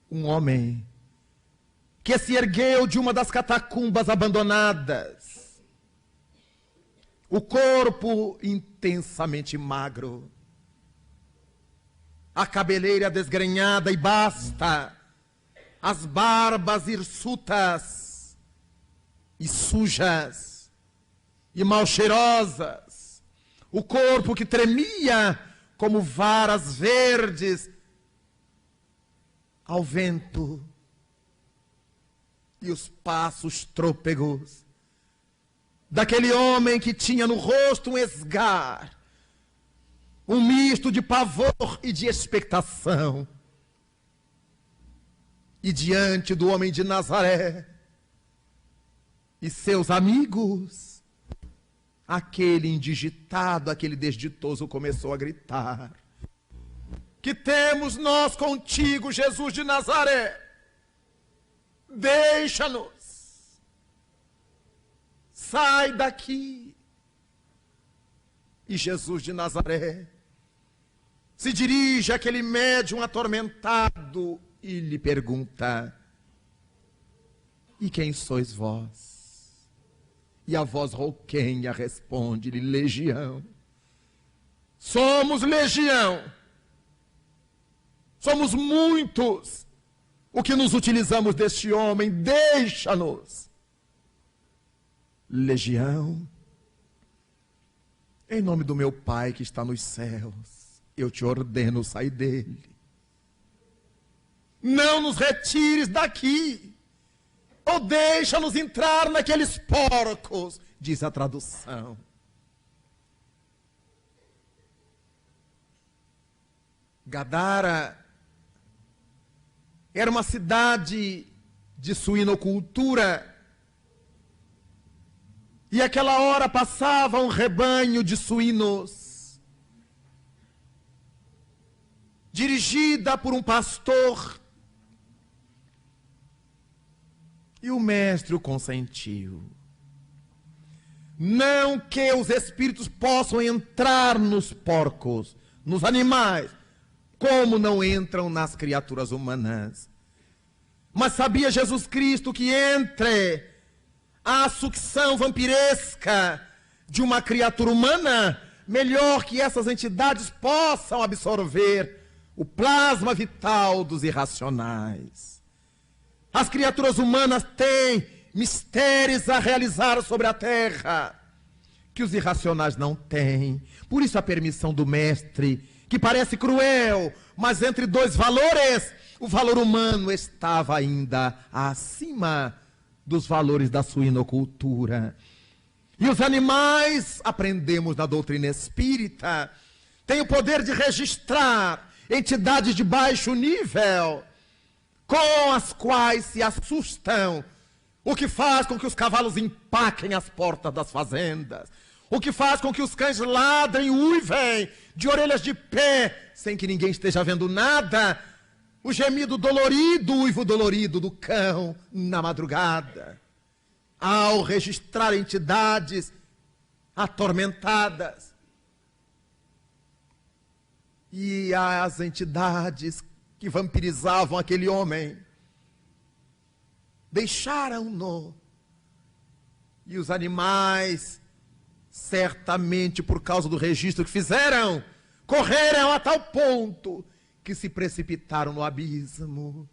um homem que se ergueu de uma das catacumbas abandonadas, o corpo intensamente magro, a cabeleira desgrenhada e basta, as barbas hirsutas e sujas e mal cheirosas, o corpo que tremia como varas verdes ao vento, e os passos trôpegos daquele homem que tinha no rosto um esgar, um misto de pavor e de expectação. E diante do homem de Nazaré e seus amigos, aquele indigitado, aquele desditoso começou a gritar: que temos nós contigo, Jesus de Nazaré? Deixa-nos, sai daqui. E Jesus de Nazaré se dirige àquele médium atormentado e lhe pergunta: e quem sois vós? E a voz rouquenha responde-lhe: legião. Somos legião. Somos muitos o que nos utilizamos deste homem. Deixa-nos. Legião, em nome do meu Pai que está nos céus, eu te ordeno, sai dele. Não nos retires daqui, ou deixa-nos entrar naqueles porcos, diz a tradução. Gadara era uma cidade de suinocultura, e àquela hora passava um rebanho de suínos, dirigida por um pastor. E o mestre o consentiu. Não que os espíritos possam entrar nos porcos, nos animais, como não entram nas criaturas humanas. Mas sabia Jesus Cristo que entre a sucção vampiresca de uma criatura humana, melhor que essas entidades possam absorver o plasma vital dos irracionais. As criaturas humanas têm mistérios a realizar sobre a terra que os irracionais não têm. Por isso a permissão do mestre, que parece cruel, mas entre dois valores, o valor humano estava ainda acima dos valores da suinocultura. E os animais, aprendemos na doutrina espírita, têm o poder de registrar entidades de baixo nível, com as quais se assustam, o que faz com que os cavalos empaquem as portas das fazendas, o que faz com que os cães ladrem e uivem de orelhas de pé, sem que ninguém esteja vendo nada, o gemido dolorido, o uivo dolorido do cão na madrugada, ao registrar entidades atormentadas. E as entidades que vampirizavam aquele homem deixaram-no. E os animais, certamente por causa do registro que fizeram, correram a tal ponto que se precipitaram no abismo.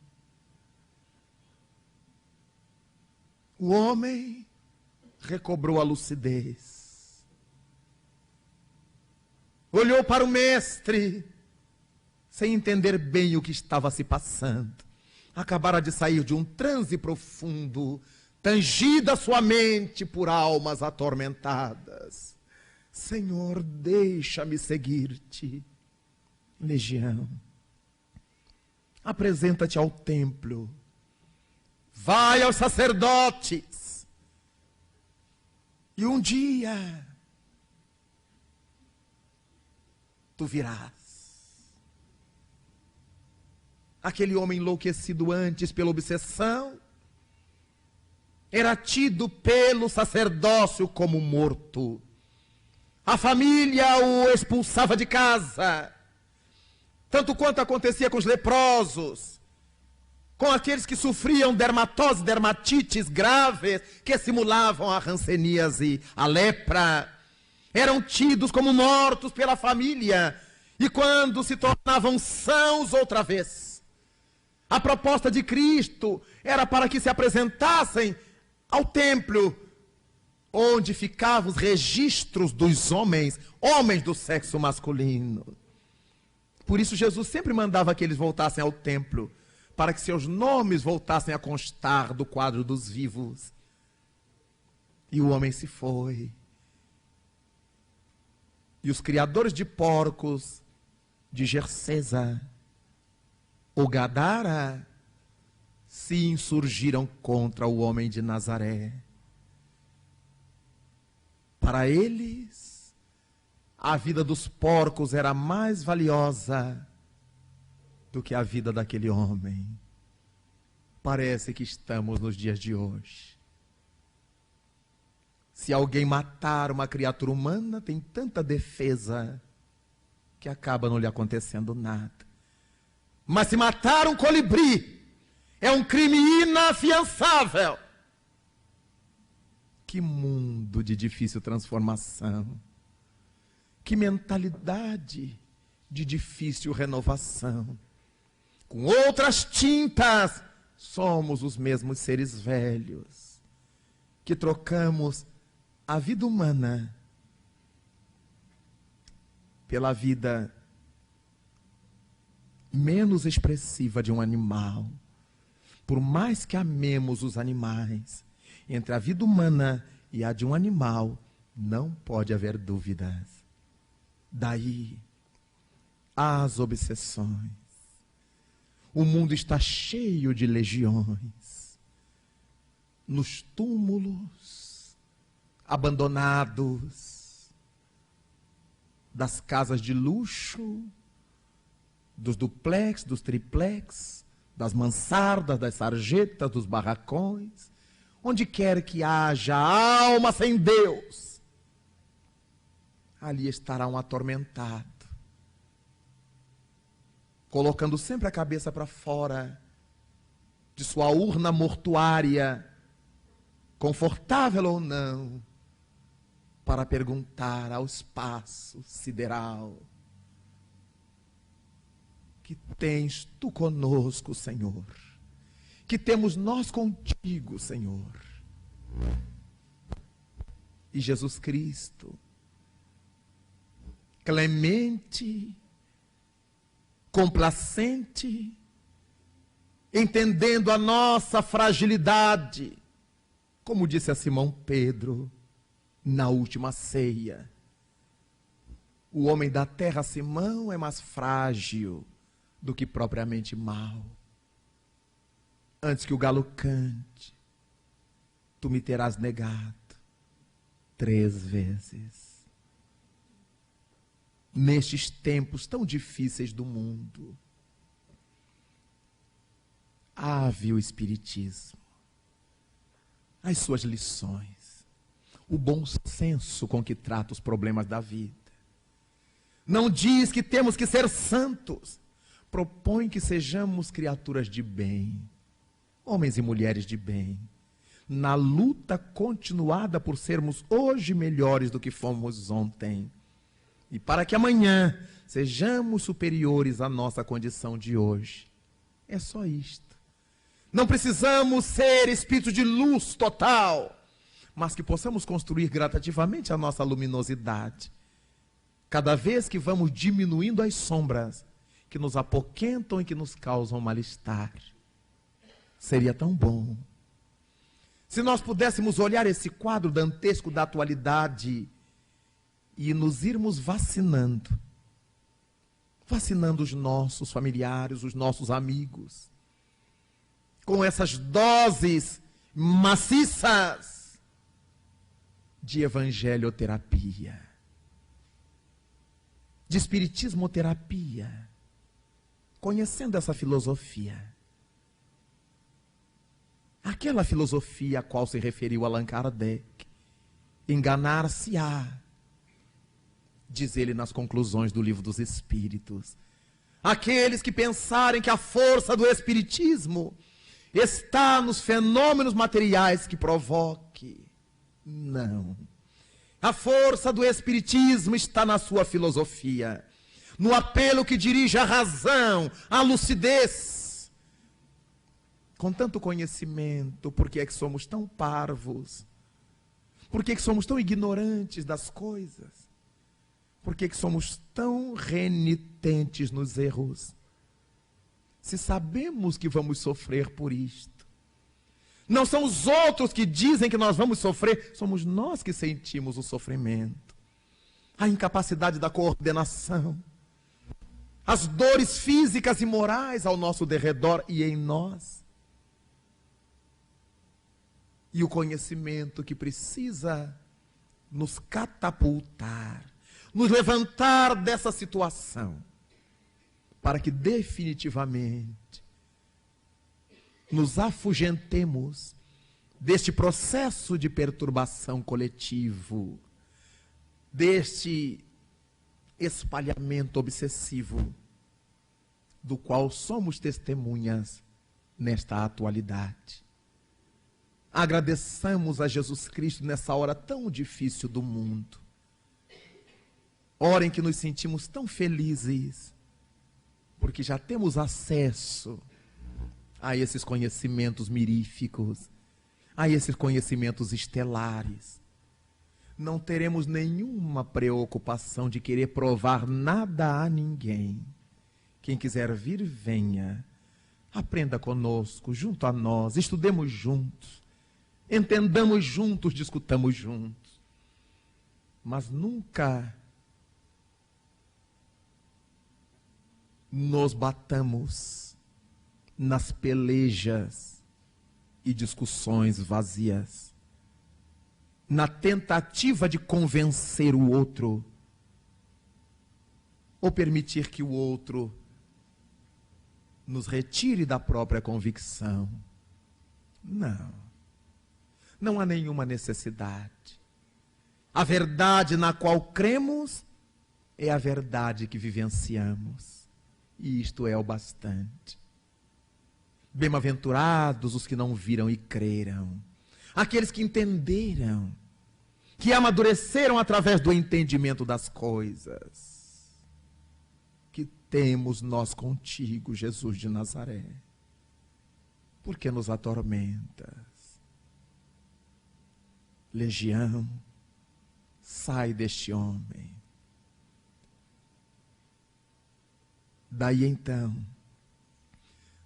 O homem recobrou a lucidez. Olhou para o mestre, sem entender bem o que estava se passando. Acabara de sair de um transe profundo, tangida sua mente por almas atormentadas. Senhor, deixa-me seguir-te. Legião, apresenta-te ao templo. Vai aos sacerdotes. E um dia tu virás. Aquele homem enlouquecido antes pela obsessão era tido pelo sacerdócio como morto. A família o expulsava de casa, tanto quanto acontecia com os leprosos, com aqueles que sofriam dermatose, dermatites graves, que simulavam a hanseníase, a lepra. Eram tidos como mortos pela família, e quando se tornavam sãos outra vez, a proposta de Cristo era para que se apresentassem ao templo, onde ficavam os registros dos homens, homens do sexo masculino. Por isso Jesus sempre mandava que eles voltassem ao templo, para que seus nomes voltassem a constar do quadro dos vivos. E o homem se foi. E os criadores de porcos de Gersesa, o Gadara, se insurgiram contra o homem de Nazaré. Para eles, a vida dos porcos era mais valiosa do que a vida daquele homem. Parece que estamos nos dias de hoje. Se alguém matar uma criatura humana, tem tanta defesa que acaba não lhe acontecendo nada. Mas se matar um colibri, é um crime inafiançável. Que mundo de difícil transformação. Que mentalidade de difícil renovação. Com outras tintas, somos os mesmos seres velhos, que trocamos a vida humana pela vida menos expressiva de um animal. Por mais que amemos os animais, entre a vida humana e a de um animal, não pode haver dúvidas. Daí as obsessões. O mundo está cheio de legiões. Nos túmulos abandonados, das casas de luxo, dos duplex, dos triplex, das mansardas, das sarjetas, dos barracões, onde quer que haja alma sem Deus, ali estará um atormentado, colocando sempre a cabeça para fora de sua urna mortuária, confortável ou não, para perguntar ao espaço sideral: que tens tu conosco, Senhor? que temos nós contigo, Senhor. E Jesus Cristo, clemente, complacente, entendendo a nossa fragilidade, como disse a Simão Pedro na última ceia. O homem da terra, Simão, é mais frágil do que propriamente mau. Antes que o galo cante, tu me terás negado 3 vezes. Nestes tempos tão difíceis do mundo, ave o Espiritismo, as suas lições, o bom senso com que trata os problemas da vida. Não diz que temos que ser santos, propõe que sejamos criaturas de bem, homens e mulheres de bem, na luta continuada por sermos hoje melhores do que fomos ontem, e para que amanhã sejamos superiores à nossa condição de hoje. É só isto. Não precisamos ser espíritos de luz total, mas que possamos construir gradativamente a nossa luminosidade. Cada vez que vamos diminuindo as sombras que nos apoquentam e que nos causam mal-estar. Seria tão bom se nós pudéssemos olhar esse quadro dantesco da atualidade e nos irmos vacinando os nossos familiares, os nossos amigos, com essas doses maciças de evangelioterapia, de espiritismoterapia, conhecendo essa filosofia. Aquela filosofia a qual se referiu Allan Kardec, enganar-se-á, diz ele nas conclusões do Livro dos Espíritos. Aqueles que pensarem que a força do espiritismo está nos fenômenos materiais que provoque. Não. A força do espiritismo está na sua filosofia, no apelo que dirige à razão, à lucidez. Com tanto conhecimento, por que é que somos tão parvos? Por que é que somos tão ignorantes das coisas? Por que é que somos tão renitentes nos erros? Se sabemos que vamos sofrer por isto. Não são os outros que dizem que nós vamos sofrer, somos nós que sentimos o sofrimento. A incapacidade da coordenação, as dores físicas e morais ao nosso derredor e em nós. E o conhecimento que precisa nos catapultar, nos levantar dessa situação, para que definitivamente nos afugentemos deste processo de perturbação coletivo, deste espalhamento obsessivo, do qual somos testemunhas nesta atualidade. Agradeçamos a Jesus Cristo nessa hora tão difícil do mundo, hora em que nos sentimos tão felizes, porque já temos acesso a esses conhecimentos miríficos, a esses conhecimentos estelares. Não teremos nenhuma preocupação de querer provar nada a ninguém. Quem quiser vir, venha. Aprenda conosco, junto a nós, estudemos juntos, entendamos juntos, discutamos juntos. Mas nunca nos batamos nas pelejas e discussões vazias, na tentativa de convencer o outro, ou permitir que o outro nos retire da própria convicção. Não há nenhuma necessidade. A verdade na qual cremos é a verdade que vivenciamos, e isto é o bastante. Bem-aventurados os que não viram e creram, aqueles que entenderam, que amadureceram através do entendimento das coisas. Que temos nós contigo, Jesus de Nazaré. por que nos atormentas? Legião, sai deste homem. Daí então,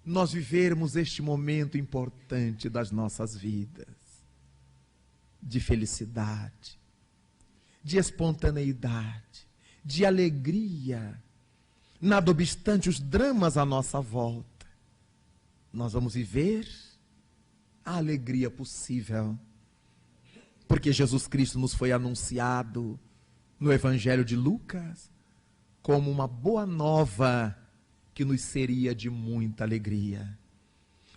nós vivermos este momento importante das nossas vidas, de felicidade, de espontaneidade, de alegria, nada obstante os dramas à nossa volta, nós vamos viver a alegria possível, porque Jesus Cristo nos foi anunciado no Evangelho de Lucas como uma boa nova que nos seria de muita alegria.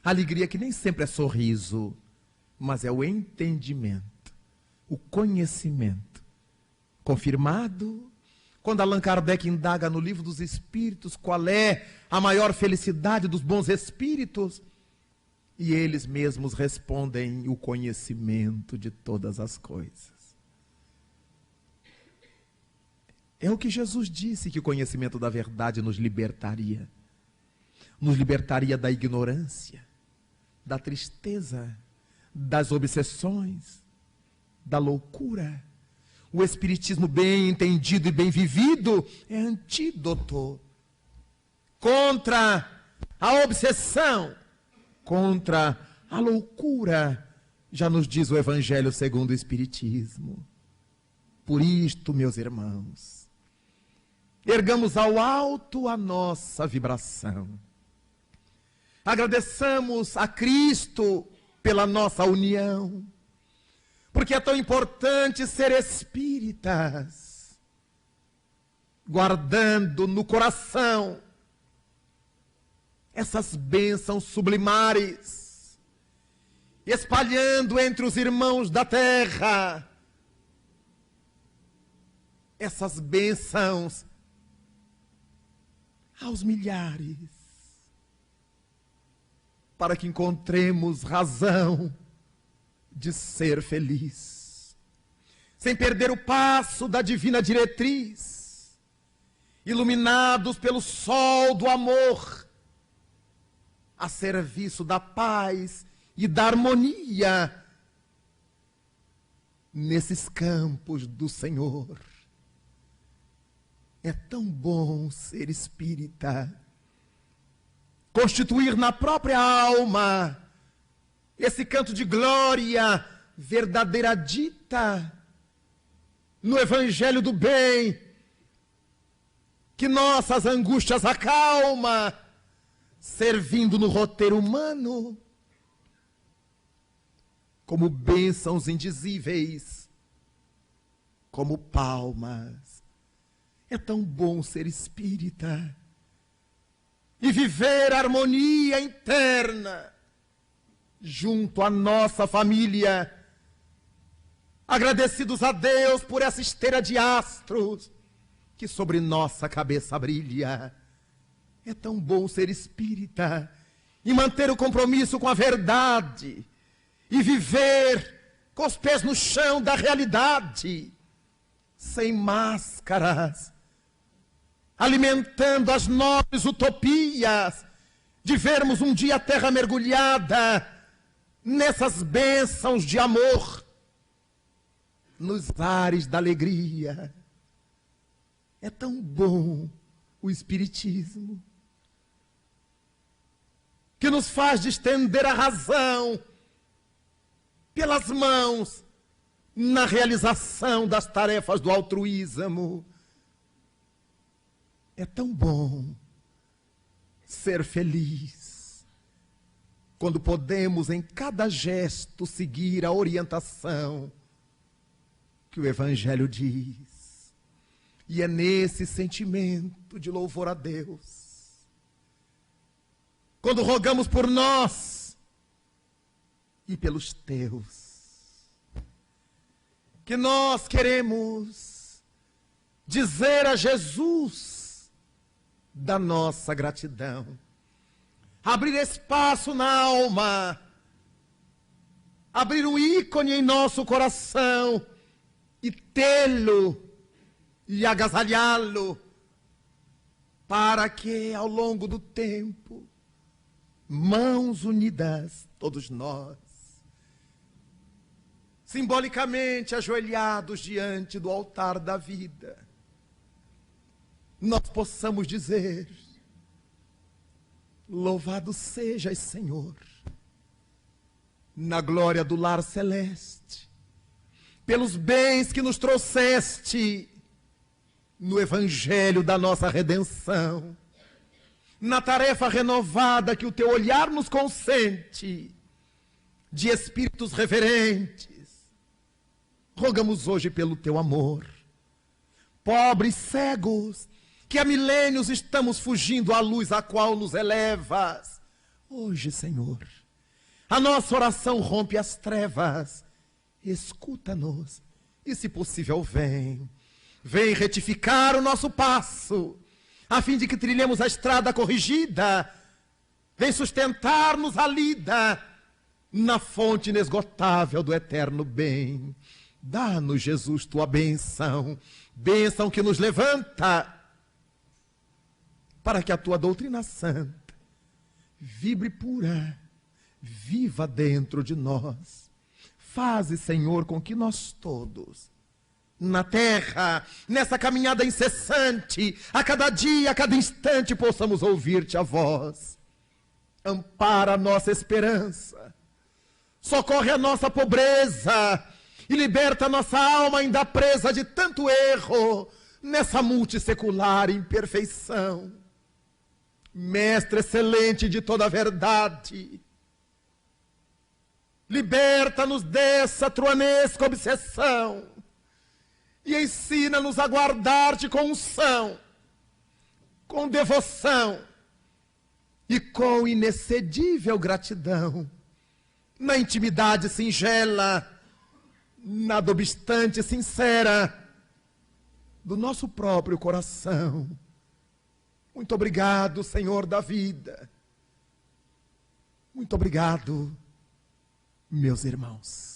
Alegria que nem sempre é sorriso, mas é o entendimento, o conhecimento, confirmado quando Allan Kardec indaga no Livro dos Espíritos qual é a maior felicidade dos bons espíritos, e eles mesmos respondem: o conhecimento de todas as coisas. É o que Jesus disse, que o conhecimento da verdade nos libertaria. Nos libertaria da ignorância, da tristeza, das obsessões, da loucura. O espiritismo bem entendido e bem vivido é antídoto contra a obsessão, contra a loucura, já nos diz o Evangelho segundo o Espiritismo. Por isto, meus irmãos, ergamos ao alto a nossa vibração. Agradeçamos a Cristo pela nossa união, porque é tão importante ser espíritas, guardando no coração essas bênçãos sublimares, espalhando entre os irmãos da terra essas bênçãos aos milhares, para que encontremos razão de ser feliz, sem perder o passo da divina diretriz, iluminados pelo sol do amor, a serviço da paz e da harmonia nesses campos do Senhor. É tão bom ser espírita, constituir na própria alma esse canto de glória verdadeira dita no Evangelho do bem, que nossas angústias acalma, servindo no roteiro humano como bênçãos indizíveis, como palmas. É tão bom ser espírita e viver a harmonia interna junto à nossa família, agradecidos a Deus por essa esteira de astros que sobre nossa cabeça brilha. É tão bom ser espírita e manter o compromisso com a verdade e viver com os pés no chão da realidade, sem máscaras, alimentando as nobres utopias de vermos um dia a terra mergulhada nessas bênçãos de amor, nos ares da alegria. É tão bom o Espiritismo, que nos faz distender a razão pelas mãos na realização das tarefas do altruísmo. É tão bom ser feliz quando podemos em cada gesto seguir a orientação que o Evangelho diz. E é nesse sentimento de louvor a Deus, quando rogamos por nós e pelos teus, que nós queremos dizer a Jesus da nossa gratidão, abrir espaço na alma, abrir um ícone em nosso coração e tê-lo e agasalhá-lo, para que ao longo do tempo mãos unidas, todos nós, simbolicamente ajoelhados diante do altar da vida, nós possamos dizer: louvado sejas, Senhor, na glória do lar celeste, pelos bens que nos trouxeste no evangelho da nossa redenção, na tarefa renovada que o teu olhar nos consente, de espíritos reverentes. Rogamos hoje pelo teu amor. Pobres cegos, que há milênios estamos fugindo à luz a qual nos elevas. Hoje, Senhor, a nossa oração rompe as trevas. Escuta-nos e, se possível, vem retificar o nosso passo, a fim de que trilhemos a estrada corrigida. Vem sustentar-nos a lida na fonte inesgotável do eterno bem. Dá-nos, Jesus, tua bênção, bênção que nos levanta, para que a tua doutrina santa vibre pura, viva dentro de nós. Faze, Senhor, com que nós todos, na terra, nessa caminhada incessante, a cada dia, a cada instante, possamos ouvir-te a voz. Ampara a nossa esperança, socorre a nossa pobreza e liberta a nossa alma ainda presa de tanto erro nessa multissecular imperfeição. Mestre excelente de toda a verdade, liberta-nos dessa truanesca obsessão e ensina-nos a guardar-te com unção, com devoção e com inexcedível gratidão, na intimidade singela, nada obstante sincera, do nosso próprio coração. Muito obrigado, Senhor da vida. Muito obrigado, meus irmãos.